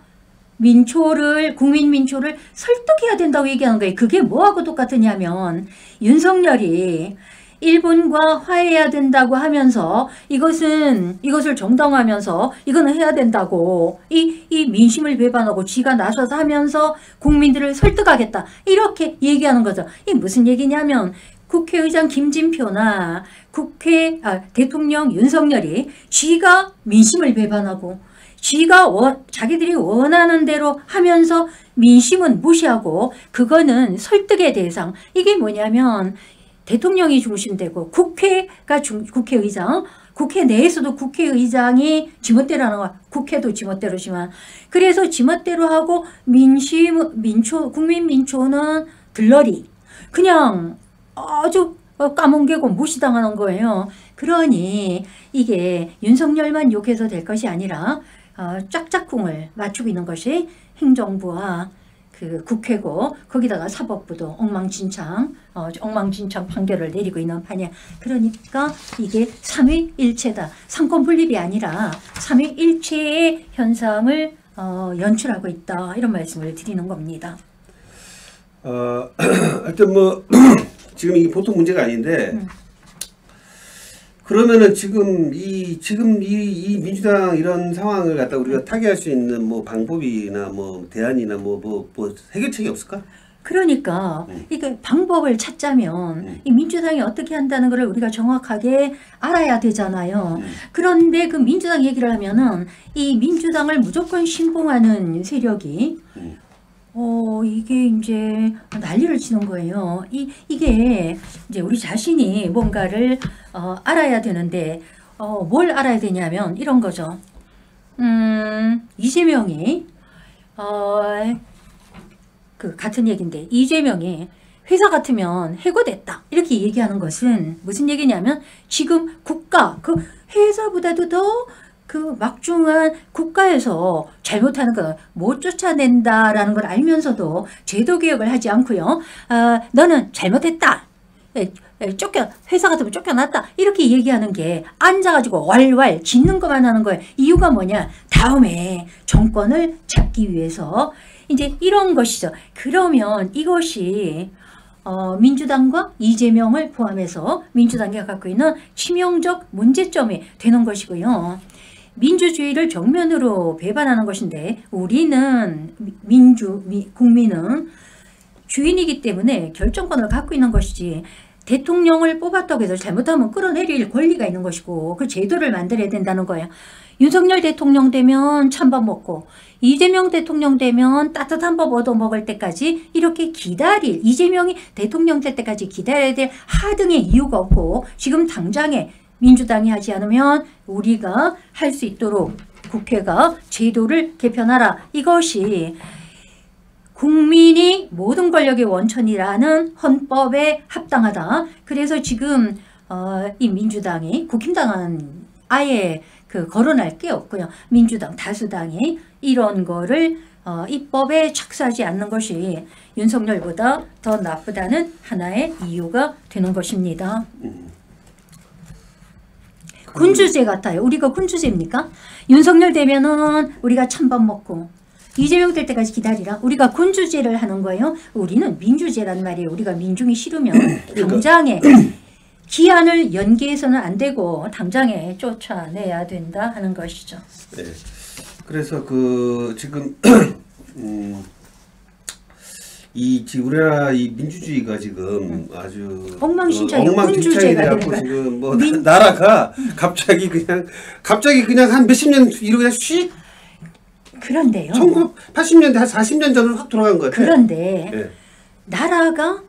국민 민초를 설득해야 된다고 얘기하는 거예요. 그게 뭐하고 똑같으냐면 윤석열이 일본과 화해해야 된다고 하면서 이것을 정당화하면서 이거는 해야 된다고 이 민심을 배반하고 지가 나서서 하면서 국민들을 설득하겠다 이렇게 얘기하는 거죠. 이게 무슨 얘기냐면 국회의장 김진표나 대통령 윤석열이 지가 민심을 배반하고 자기들이 원하는 대로 하면서 민심은 무시하고 그거는 설득의 대상. 이게 뭐냐면 대통령이 중심되고 국회의장, 국회 내에서도 국회의장이 지멋대로 하는 거야. 국회도 지멋대로지만. 그래서 지멋대로 하고 국민 민초는 들러리. 그냥 아주 까뭉개고 무시당하는 거예요. 그러니 이게 윤석열만 욕해서 될 것이 아니라 짝짝꿍을 맞추고 있는 것이 행정부와 국회고 거기다가 사법부도 엉망진창 판결을 내리고 있는 판이야. 그러니까 이게 삼위일체다. 상권분립이 아니라 삼위일체의 현상을 연출하고 있다. 이런 말씀을 드리는 겁니다. 하여튼 뭐 지금 이게 보통 문제가 아닌데 그러면은 지금 이 민주당 이런 상황을 갖다 우리가 타개할 수 있는 뭐 방법이나 뭐 대안이나 뭐 해결책이 없을까? 그러니까 이게 방법을 찾자면 이 민주당이 어떻게 한다는 것을 우리가 정확하게 알아야 되잖아요. 그런데 그 민주당 얘기를 하면은 이 민주당을 무조건 신봉하는 세력이 이게 이제 난리를 치는 거예요. 이게 이제 우리 자신이 뭔가를 알아야 되는데 뭘 알아야 되냐면 이런 거죠. 이재명이 같은 얘기인데 이재명이 회사 같으면 해고됐다 이렇게 얘기하는 것은 무슨 얘기냐면 지금 국가 회사보다도 더 막중한 국가에서 잘못하는 거 못 쫓아낸다라는 걸 알면서도 제도 개혁을 하지 않고요. 너는 잘못했다. 회사 같으면 쫓겨났다. 이렇게 얘기하는 게 앉아가지고 왈왈 짖는 것만 하는 거예요. 이유가 뭐냐? 다음에 정권을 잡기 위해서 이제 이런 것이죠. 그러면 이것이 민주당과 이재명을 포함해서 민주당이 갖고 있는 치명적 문제점이 되는 것이고요. 민주주의를 정면으로 배반하는 것인데 우리는 국민은 주인이기 때문에 결정권을 갖고 있는 것이지 대통령을 뽑았다고 해서 잘못하면 끌어내릴 권리가 있는 것이고 그 제도를 만들어야 된다는 거예요. 윤석열 대통령 되면 찬밥 먹고 이재명 대통령 되면 따뜻한 밥 얻어먹을 때까지 이렇게 이재명이 대통령 될 때까지 기다려야 될 하등의 이유가 없고 지금 당장에 민주당이 하지 않으면 우리가 할 수 있도록 국회가 제도를 개편하라. 이것이 국민이 모든 권력의 원천이라는 헌법에 합당하다. 그래서 지금 이 민주당이 국힘당은 아예 거론할 게 없고요. 민주당 다수당이 이런 거를 입법에 착수하지 않는 것이 윤석열보다 더 나쁘다는 하나의 이유가 되는 것입니다. 군주제 같아요. 우리가 군주제입니까? 윤석열 되면은 우리가 찬밥 먹고 이재명 될 때까지 기다리라. 우리가 군주제를 하는 거예요. 우리는 민주제란 말이에요. 우리가 민중이 싫으면 당장에 기한을 연기해서는 안 되고 당장에 쫓아내야 된다 하는 것이죠. 네. 그래서 그 지금 지금 우리나라 이 민주주의가 지금 아주 엉망진창이 엉망진창이 돼갖고 지금 뭐 나라가 갑자기 그냥 한 몇십 년 이러고 그냥 휙 그런데요. 1980년대 한 40년 전으로 확 돌아간 것 같아요. 그런데 네. 나라가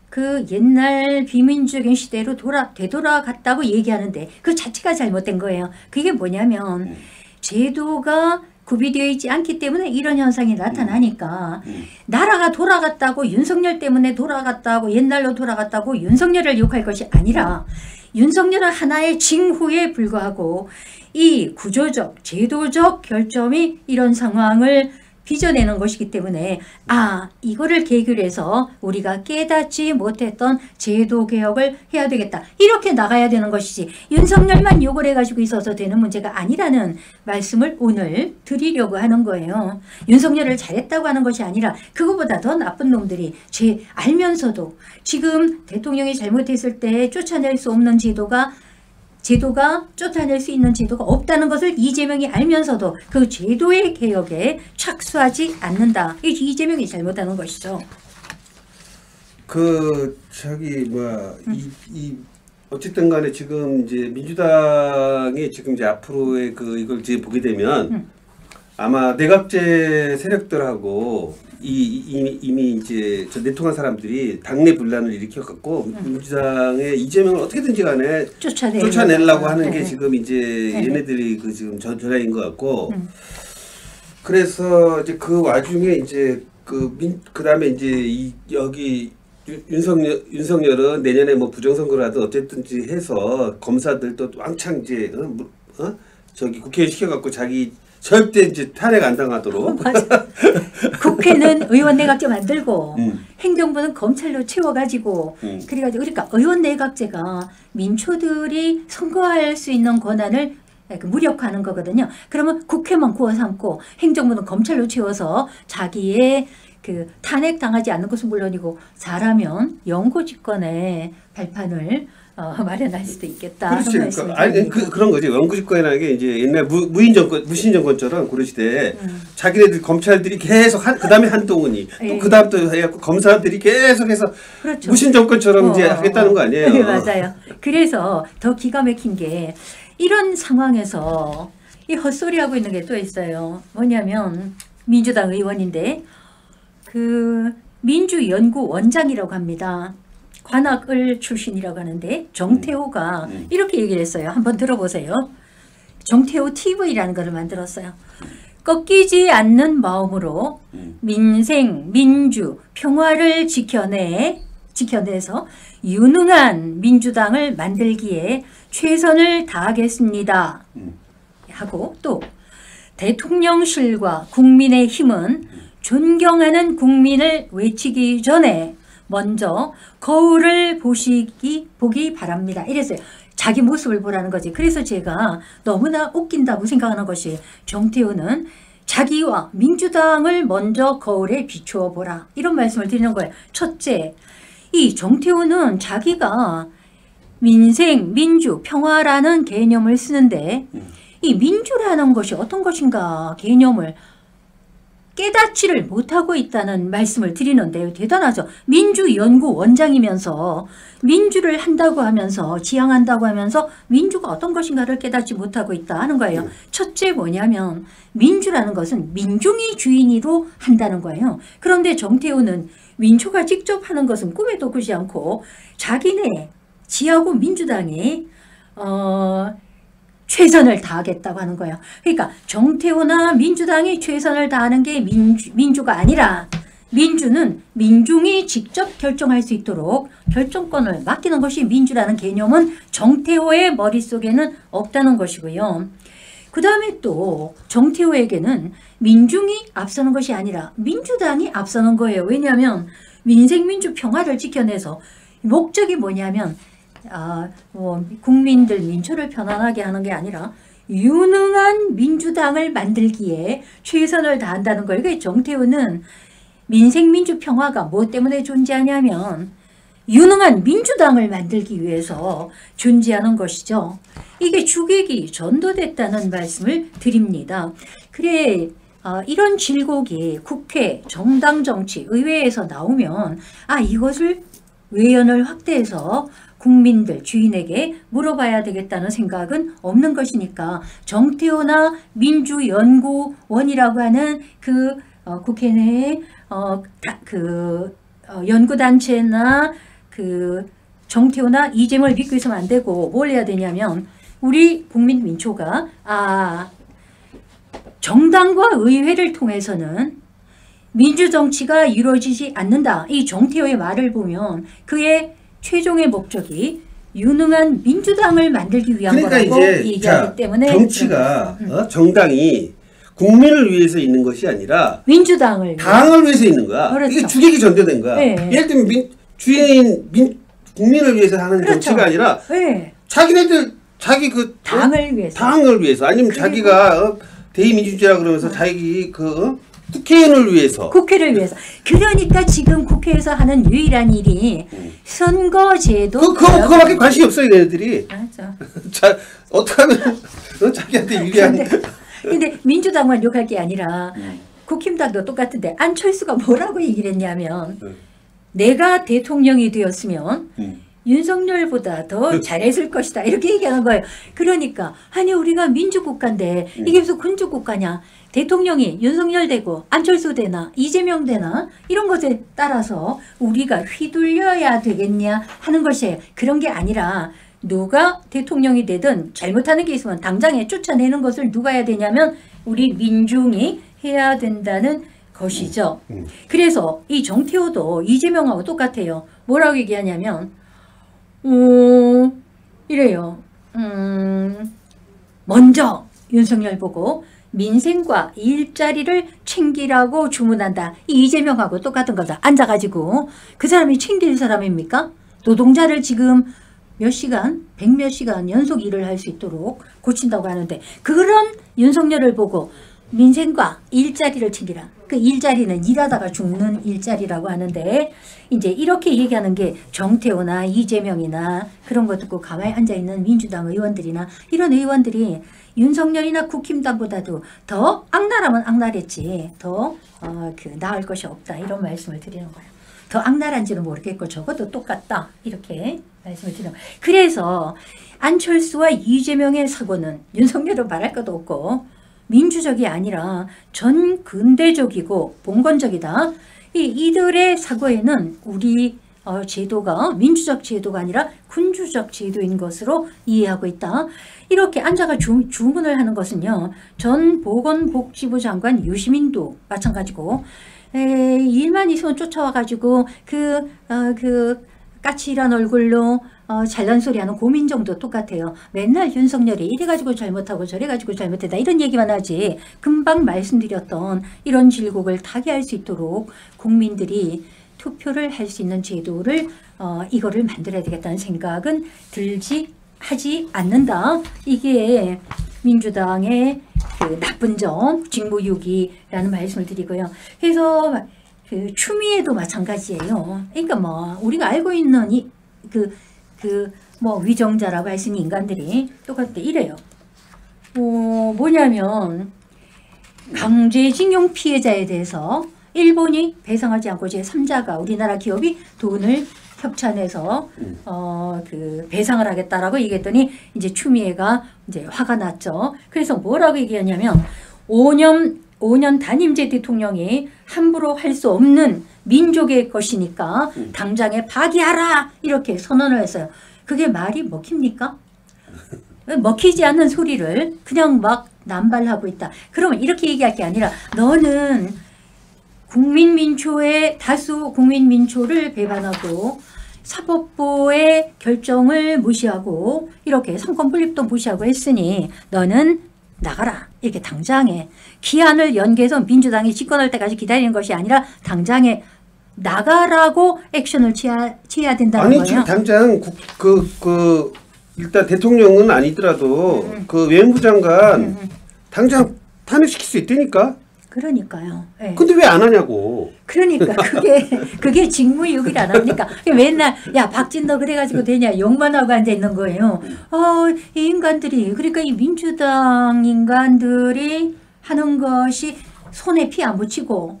그 옛날 비민주적인 시대로 되돌아갔다고 얘기하는데 그 자체가 잘못된 거예요. 그게 뭐냐면 제도가 구비되어 있지 않기 때문에 이런 현상이 나타나니까 나라가 돌아갔다고 윤석열 때문에 돌아갔다고 옛날로 돌아갔다고 윤석열을 욕할 것이 아니라 윤석열은 하나의 징후에 불과하고 이 구조적 제도적 결점이 이런 상황을 빚어내는 것이기 때문에 이거를 계기로 해서 우리가 깨닫지 못했던 제도 개혁을 해야 되겠다. 이렇게 나가야 되는 것이지 윤석열만 욕을 해가지고 있어서 되는 문제가 아니라는 말씀을 오늘 드리려고 하는 거예요. 윤석열을 잘했다고 하는 것이 아니라 그거보다 더 나쁜 놈들이 알면서도 지금 대통령이 잘못했을 때 쫓아낼 수 없는 제도가 쫓아낼 수 있는 제도가 없다는 것을 이재명이 알면서도 그 제도의 개혁에 착수하지 않는다. 이재명이 잘못하는 것이죠. 어쨌든 간에 지금 이제 민주당이 지금 이제 앞으로의 이걸 이제 보게 되면 아마 내각제 세력들하고 이미 이제 내통한 사람들이 당내 분란을 일으켜갖고 민주당의 이재명을 어떻게든지 간에 쫓아내려고 하는 게 지금 이제 얘네들이 지금 전략인 것 같고 그래서 이제 그 와중에 이제 그다음에 이제 여기 윤석열은 내년에 뭐 부정선거라도 어쨌든지 해서 검사들도 왕창 이제 저기 국회에 시켜갖고 자기 절대 이제 탄핵 안 당하도록. 맞아. 국회는 의원 내각제 만들고 행정부는 검찰로 채워가지고 그러니까 의원 내각제가 민초들이 선거할 수 있는 권한을 무력화하는 거거든요. 그러면 국회만 구워 삼고 행정부는 검찰로 채워서 자기의 탄핵 당하지 않는 것은 물론이고 잘하면 영구집권의 발판을 마련할 수도 있겠다. 그렇지. 그런 거지. 영구집권이라는 게 이제 옛날 무신 정권처럼 고려시대 자기네들 검찰들이 계속 그다음에 한동훈이 또 그다음 또 해갖고 검사들이 계속해서 그렇죠. 무신 정권처럼 이제 하겠다는 거 아니에요? 네, 맞아요. 그래서 더 기가 막힌 게 이런 상황에서 이 헛소리하고 있는 게 또 있어요. 뭐냐면 민주당 의원인데 민주연구원장이라고 합니다. 관악을 출신이라고 하는데 정태호가 이렇게 얘기를 했어요. 한번 들어보세요. 정태호 TV라는 것을 만들었어요. 꺾이지 않는 마음으로 민생, 민주, 평화를 지켜내서 유능한 민주당을 만들기에 최선을 다하겠습니다. 하고 또 대통령실과 국민의힘은 존경하는 국민을 외치기 전에 먼저 거울을 보기 바랍니다. 이랬어요. 자기 모습을 보라는 거지. 그래서 제가 너무나 웃긴다고 생각하는 것이 정태호는 자기와 민주당을 먼저 거울에 비추어 보라. 이런 말씀을 드리는 거예요. 첫째, 이 정태호는 자기가 민생, 민주, 평화라는 개념을 쓰는데 이 민주라는 것이 어떤 것인가 개념을 깨닫지를 못하고 있다는 말씀을 드리는데요. 대단하죠. 민주연구원장이면서 민주를 한다고 하면서 지향한다고 하면서 민주가 어떤 것인가를 깨닫지 못하고 있다 하는 거예요. 첫째 뭐냐면 민주라는 것은 민중이 주인으로 한다는 거예요. 그런데 정태호는 민초가 직접 하는 것은 꿈에도 꾸지 않고 자기네 지하고 민주당이 최선을 다하겠다고 하는 거예요. 그러니까 정태호나 민주당이 최선을 다하는 게 민주가 아니라 민주는 민중이 직접 결정할 수 있도록 결정권을 맡기는 것이 민주라는 개념은 정태호의 머릿속에는 없다는 것이고요. 그 다음에 또 정태호에게는 민중이 앞서는 것이 아니라 민주당이 앞서는 거예요. 왜냐하면 민생, 민주, 평화를 지켜내서 목적이 뭐냐면 국민들 민초를 편안하게 하는 게 아니라 유능한 민주당을 만들기에 최선을 다한다는 거예요. 그러니까 정태호는 민생민주평화가 뭐 때문에 존재하냐면 유능한 민주당을 만들기 위해서 존재하는 것이죠. 이게 주객이 전도됐다는 말씀을 드립니다. 그래 이런 질곡이 국회, 정당 정치, 의회에서 나오면 이것을 외연을 확대해서 국민들, 주인에게 물어봐야 되겠다는 생각은 없는 것이니까 정태호나 민주연구원이라고 하는 그 국회 내에 연구단체나 그 정태호나 이재명을 믿고 있으면 안 되고 뭘 해야 되냐면 우리 국민민초가 정당과 의회를 통해서는 민주정치가 이루어지지 않는다. 이 정태호의 말을 보면 그의 최종의 목적이 유능한 민주당을 만들기 위한 거라고 얘기하기 때문에 정치가 정당이 국민을 위해서 있는 것이 아니라 민주당을 당을 위해서 있는 거야. 그렇죠. 이게 주객이 전도된 거야. 네. 예를 들면 주인인 국민을 위해서 하는 그렇죠. 정치가 아니라 네. 자기네들 자기 그 당을 위해서 당을 위해서 아니면 자기가 대의민주주의라 그러면서 자기 그 국회의원을 위해서 국회를 위해서. 그러니까 지금 국회에서 하는 유일한 일이 선거제도 그거밖에 관심이 없어요 얘네들이. 맞아. 자 어떻게 하면 자기한테 유리한. 근데 민주당만 욕할 게 아니라 국힘당도 똑같은데 안철수가 뭐라고 얘기를 했냐면 내가 대통령이 되었으면 윤석열보다 더 잘했을 것이다 이렇게 얘기하는 거예요. 그러니까 아니 우리가 민주국가인데 이게 무슨 군주국가냐. 대통령이 윤석열 되고 안철수 되나 이재명 되나 이런 것에 따라서 우리가 휘둘려야 되겠냐 하는 것이에요. 그런 게 아니라 누가 대통령이 되든 잘못하는 게 있으면 당장에 쫓아내는 것을 누가 해야 되냐면 우리 민중이 해야 된다는 것이죠. 그래서 이 정태호도 이재명하고 똑같아요. 뭐라고 얘기하냐면 이래요. 먼저 윤석열 보고 민생과 일자리를 챙기라고 주문한다. 이 이재명하고 똑같은 거다. 앉아가지고 그 사람이 챙길 사람입니까? 노동자를 지금 몇 시간, 100몇 시간 연속 일을 할 수 있도록 고친다고 하는데 그런 윤석열을 보고 민생과 일자리를 챙기라. 그 일자리는 일하다가 죽는 일자리라고 하는데 이제 이렇게 얘기하는 게 정태호나 이재명이나 그런 거 듣고 가만히 앉아있는 민주당 의원들이나 이런 의원들이 윤석열이나 국힘당보다도 더 악랄하면 악랄했지 더 나을 것이 없다 이런 말씀을 드리는 거예요. 더 악랄한지는 모르겠고 적어도 똑같다 이렇게 말씀을 드리는 거예요. 그래서 안철수와 이재명의 사고는 윤석열은 말할 것도 없고 민주적이 아니라 전 근대적이고 봉건적이다. 이들의 사고에는 우리 제도가 민주적 제도가 아니라 군주적 제도인 것으로 이해하고 있다. 이렇게 앉아가 주문을 하는 것은요. 전 보건복지부 장관 유시민도 마찬가지고 일만 있으면 쫓아와가지고 그 까칠한 얼굴로 잘난 소리 하는 고민정도 똑같아요. 맨날 윤석열이 이래가지고 잘못하고 저래가지고 잘못했다 이런 얘기만 하지 금방 말씀드렸던 이런 질곡을 타개할 수 있도록 국민들이 투표를 할 수 있는 제도를 이거를 만들어야 되겠다는 생각은 하지 않는다. 이게 민주당의 그 나쁜 점, 직무유기라는 말씀을 드리고요. 그래서 그 추미애도 마찬가지예요. 그러니까 뭐 우리가 알고 있는 뭐 위정자라고 할 수 있는 인간들이 똑같대 이래요. 뭐냐면 강제징용 피해자에 대해서 일본이 배상하지 않고 제3자가 우리나라 기업이 돈을 협찬해서 그 배상을 하겠다라고 얘기했더니 이제 추미애가 이제 화가 났죠. 그래서 뭐라고 얘기하냐면 5년 단임제 대통령이 함부로 할 수 없는 민족의 것이니까 당장에 파기하라 이렇게 선언을 했어요. 그게 말이 먹힙니까? 먹히지 않는 소리를 그냥 막 남발하고 있다. 그러면 이렇게 얘기할 게 아니라 너는 국민민초의 다수 국민민초를 배반하고 사법부의 결정을 무시하고 이렇게 상권 분립도 무시하고 했으니 너는 나가라. 이렇게 당장에 기한을 연기해서 민주당이 집권할 때까지 기다리는 것이 아니라 당장에 나가라고 액션을 취해야 된다는 거예요. 아니 지금 당장 일단 대통령은 아니더라도 그 외무부 장관 당장 탄핵시킬 수 있다니까. 그러니까요. 네. 근데 왜 안 하냐고. 그러니까 그게 직무유기라니까. 맨날 야 박진도 그래가지고 되냐 욕만 하고 앉아 있는 거예요. 이 인간들이 그러니까 이 민주당 인간들이 하는 것이 손에 피 안 묻히고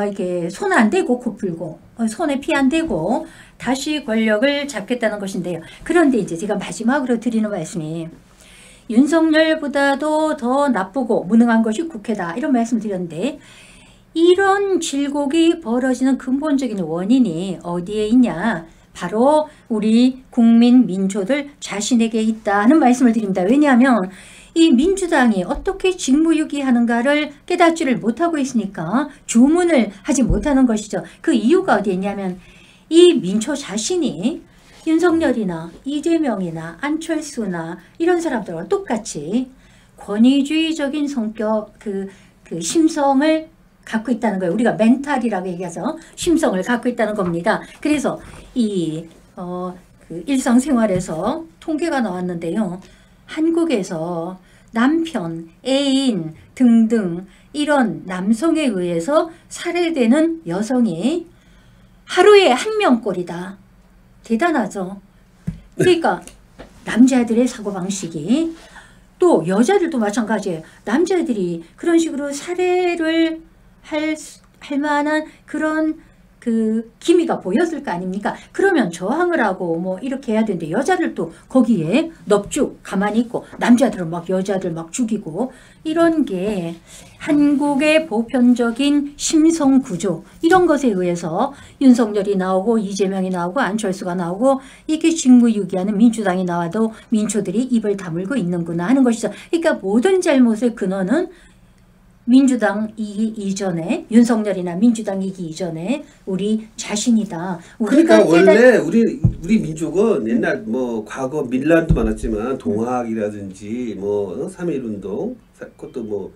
이렇게 손 안 대고 코 풀고 손에 피 안 대고 다시 권력을 잡겠다는 것인데요. 그런데 이제 제가 마지막으로 드리는 말씀이 윤석열보다도 더 나쁘고 무능한 것이 국회다 이런 말씀 드렸는데 이런 질곡이 벌어지는 근본적인 원인이 어디에 있냐 바로 우리 국민 민초들 자신에게 있다 하는 말씀을 드립니다. 왜냐하면 이 민주당이 어떻게 직무유기하는가를 깨닫지를 못하고 있으니까 주문을 하지 못하는 것이죠. 그 이유가 어디에 있냐면 이 민초 자신이 윤석열이나 이재명이나 안철수나 이런 사람들과 똑같이 권위주의적인 성격 그 심성을 갖고 있다는 거예요. 우리가 멘탈이라고 얘기하죠. 심성을 갖고 있다는 겁니다. 그래서 이 그 일상생활에서 통계가 나왔는데요. 한국에서 남편, 애인 등등 이런 남성에 의해서 살해되는 여성이 하루에 1명꼴이다. 대단하죠. 그러니까 남자들의 사고방식이 또 여자들도 마찬가지예요. 남자들이 그런 식으로 살해를 할 만한 그런 그 기미가 보였을 거 아닙니까? 그러면 저항을 하고 뭐 이렇게 해야 되는데 여자들도 거기에 넙죽 가만히 있고 남자들은 막 여자들 막 죽이고 이런 게 한국의 보편적인 심성 구조 이런 것에 의해서 윤석열이 나오고 이재명이 나오고 안철수가 나오고 이게 직무유기하는 민주당이 나와도 민초들이 입을 다물고 있는구나 하는 것이죠. 그러니까 모든 잘못의 근원은 민주당이기 이전에 윤석열이나 민주당이기 이전에 우리 자신이다. 그러니까 원래 우리 민족은 옛날 뭐 과거 밀란도 많았지만 동학이라든지 뭐 3.1운동 그것도 뭐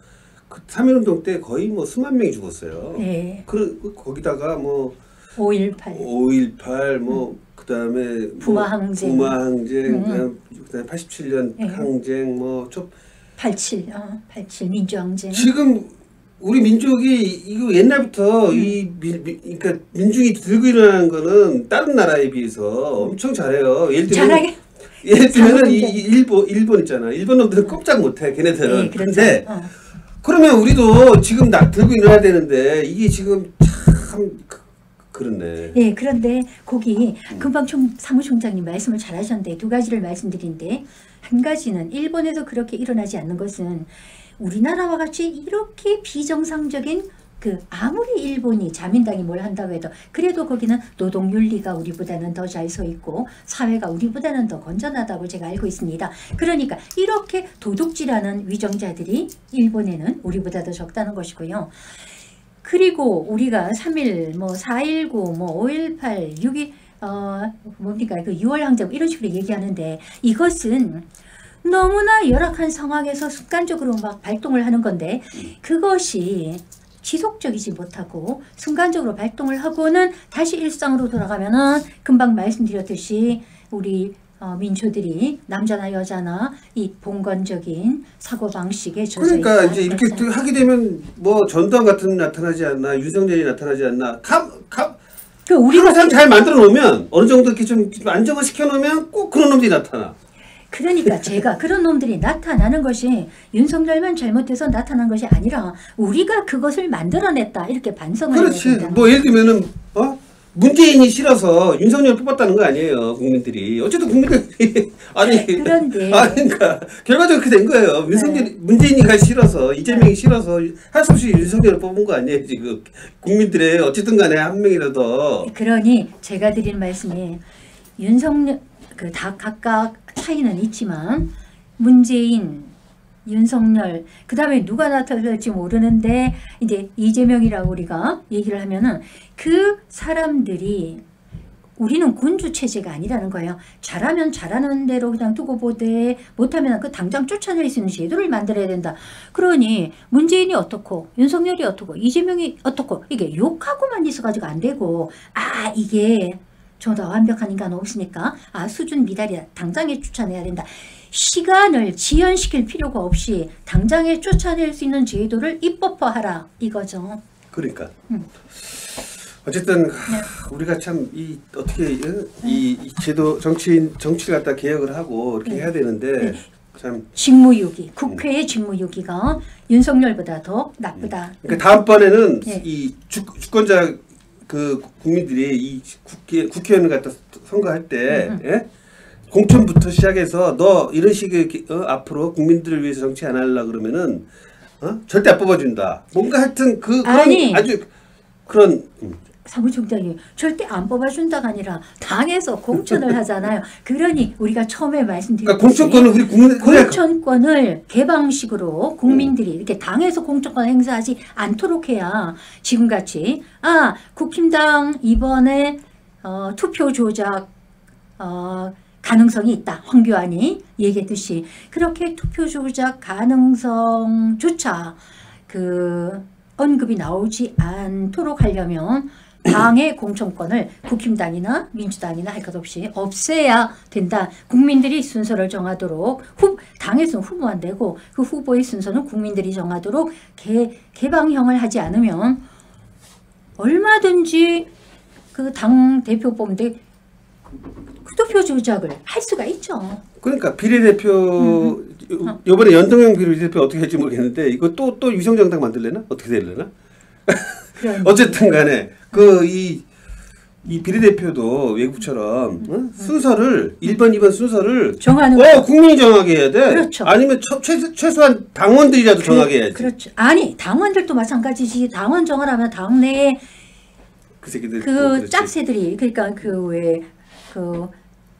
그 3.1운동 때 거의 뭐 수만 명이 죽었어요. 네. 거기다가 뭐 5.18 뭐 그다음에 부마항쟁 그다음에 87년 네. 항쟁 뭐 87 민주항쟁. 지금 우리 민족이 이거 옛날부터 그러니까 민중이 들고 일어나는 거는 다른 나라에 비해서 엄청 잘해요. 예를 들면 일본 있잖아. 일본 놈들은 꼼짝 못해. 걔네들은. 네, 그렇죠. 근데 그러면 우리도 지금 들고 일어나야 되는데 이게 지금 참 그렇네. 예, 그런데 거기 금방 사무총장님 말씀을 잘 하셨는데 두 가지를 말씀드린데 한 가지는 일본에서 그렇게 일어나지 않는 것은 우리나라와 같이 이렇게 비정상적인 아무리 일본이 자민당이 뭘 한다고 해도 그래도 거기는 노동윤리가 우리보다는 더 잘 서 있고 사회가 우리보다는 더 건전하다고 제가 알고 있습니다. 그러니까 이렇게 도둑질하는 위정자들이 일본에는 우리보다 더 적다는 것이고요. 그리고 우리가 3.1, 뭐 4.19, 뭐 5.18, 6.2 뭡니까 그 6월 항쟁 이런 식으로 얘기하는데 이것은 너무나 열악한 상황에서 순간적으로 막 발동을 하는 건데 그것이 지속적이지 못하고 순간적으로 발동을 하고는 다시 일상으로 돌아가면은 금방 말씀드렸듯이 우리 민초들이 남자나 여자나 이 봉건적인 사고방식에 젖어 있다. 그러니까 이제 이렇게 하게 되면 뭐 전두환 같은 나타나지 않나 윤석열이 나타나지 않나 우리가 항상 잘 만들어 놓으면 어느 정도 이렇게 좀 안정화 시켜 놓으면 꼭 그런 놈들이 나타나. 그러니까 제가 그런 놈들이 나타나는 것이 윤석열만 잘못해서 나타난 것이 아니라 우리가 그것을 만들어냈다 이렇게 반성을 해야 된다. 그렇지. 뭐 예를 들면은 문재인이 싫어서 윤석열 뽑았다는 거 아니에요 국민들이. 어쨌든 국민들이 그런데 그러니까 결과적으로 그렇게 된 거예요. 문재인이가 싫어서 이재명이 싫어서 할 수 없이 윤석열을 뽑은 거 아니에요 지금. 국민들의 어쨌든 간에 한 명이라도. 그러니 제가 드리는 말씀이 윤석열 다 각각 차이는 있지만 문재인, 윤석열 그 다음에 누가 나타날지 모르는데 이제 이재명이라고 우리가 얘기를 하면은 그 사람들이 우리는 군주 체제가 아니라는 거예요. 잘하면 잘하는 대로 그냥 두고 보되 못하면 그 당장 쫓아낼 수 있는 제도를 만들어야 된다. 그러니 문재인이 어떻고 윤석열이 어떻고 이재명이 어떻고 이게 욕하고만 있어가지고 안 되고 이게 저도 완벽한 인간은 없으니까 수준 미달이야. 당장에 쫓아내야 된다. 시간을 지연시킬 필요가 없이 당장에 쫓아낼 수 있는 제도를 입법화하라 이거죠. 그러니까 어쨌든 우리가 참 어떻게 이 제도 정치를 갖다 개혁을 하고 이렇게 해야 되는데 참 직무유기, 국회의 직무유기가 윤석열보다 더 나쁘다. 그러니까 다음번에는 이 주권자 그 국민들이 이 국회의원을 갖다 선거할 때 공천부터 시작해서 너 이런 식의 앞으로 국민들을 위해서 정치 안 하려고 그러면은 절대 안 뽑아준다. 뭔가 하여튼 그런 아주 그런 사무총장이 절대 안 뽑아준다가 아니라 당에서 공천을 하잖아요. 그러니 우리가 처음에 말씀드렸듯이 그러니까 공천권을 우리 국민들 공천권을 개방식으로 국민들이 이렇게 당에서 공천권 행사하지 않도록 해야 지금같이 국힘당 이번에 투표 조작 가능성이 있다. 황교안이 얘기했듯이 그렇게 투표 조작 가능성조차 언급이 나오지 않도록 하려면 당의 공천권을 국힘당이나 민주당이나 할 것 없이 없애야 된다. 국민들이 순서를 정하도록 당에서는 후보 안 되고 그 후보의 순서는 국민들이 정하도록 개방형을 하지 않으면 얼마든지 그 당 대표 뽑는데 투표 조작을 할 수가 있죠. 그러니까 비례대표 이번에 연동형 비례대표 어떻게 할지 모르겠는데 이거 또 위성정당 만들려나? 어떻게 되려나? 어쨌든 간에 이 비례대표도 외국처럼 순서를 1번, 2번 순서를 정하는 국민이 정하게 해야 돼. 그렇죠. 아니면 최소한 당원들이라도 정하게 해야지. 그렇죠. 아니 당원들도 마찬가지지. 당원 정하라면 당내에 그 새끼들 짝새들이 그러니까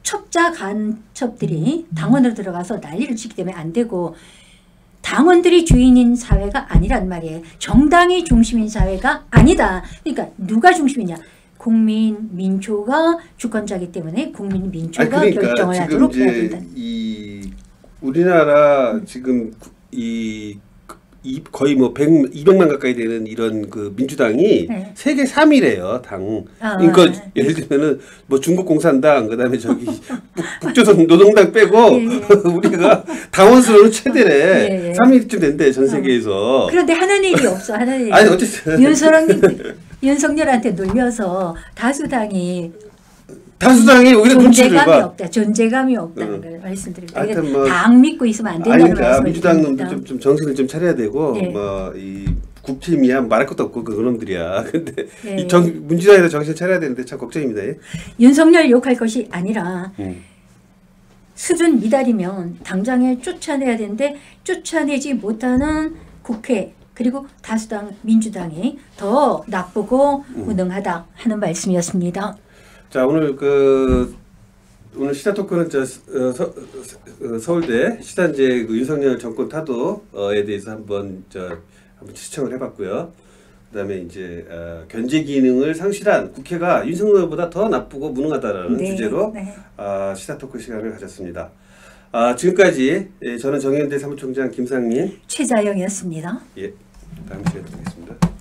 첩자 간첩들이 당원으로 들어가서 난리를 치기 때문에 안 되고 당원들이 주인인 사회가 아니란 말이에요. 정당이 중심인 사회가 아니다. 그러니까 누가 중심이냐? 국민 민초가 주권자이기 때문에 국민 민초가 결정을 하도록 해야 된다. 우리나라 지금 거의 200만 가까이 되는 이런 그 민주당이 세계 3위래요, 당. 그러니까 예를 들면은 중국 공산당, 그다음에 북조선 노동당 빼고 우리가 당원 수로는 최대래. 3위쯤 된대, 전 세계에서. 그런데 하는 일이 없어, 하는 일이. 아니, 어쨌든. 윤석열한테 놀려서 다수당이 오히려 눈치를 봐. 존재감이 없다는 걸 말씀드립니다. 당 믿고 있으면 안 된다는 말씀을 민주당 놈도 좀 정신을 좀 차려야 되고 이 국힘이야 말할 것도 없고 그놈들이야. 근데 민주당에서 정신 차려야 되는데 참 걱정입니다. 윤석열 욕할 것이 아니라 수준 미달이면 당장에 쫓아내야 되는데 쫓아내지 못하는 국회 그리고 다수당 민주당이 더 나쁘고 무능하다 하는 말씀이었습니다. 자, 오늘 시사 토크는 서울대 시단제 윤석열 정권 타도에 대해서 한번 시청을 해봤고요. 그다음에 이제 견제 기능을 상실한 국회가 윤석열보다 더 나쁘고 무능하다라는 주제로 시사 토크 시간을 가졌습니다. 지금까지 저는 정의연대 사무총장 김상민, 최자영이었습니다. 다음 시간에 뵙겠습니다.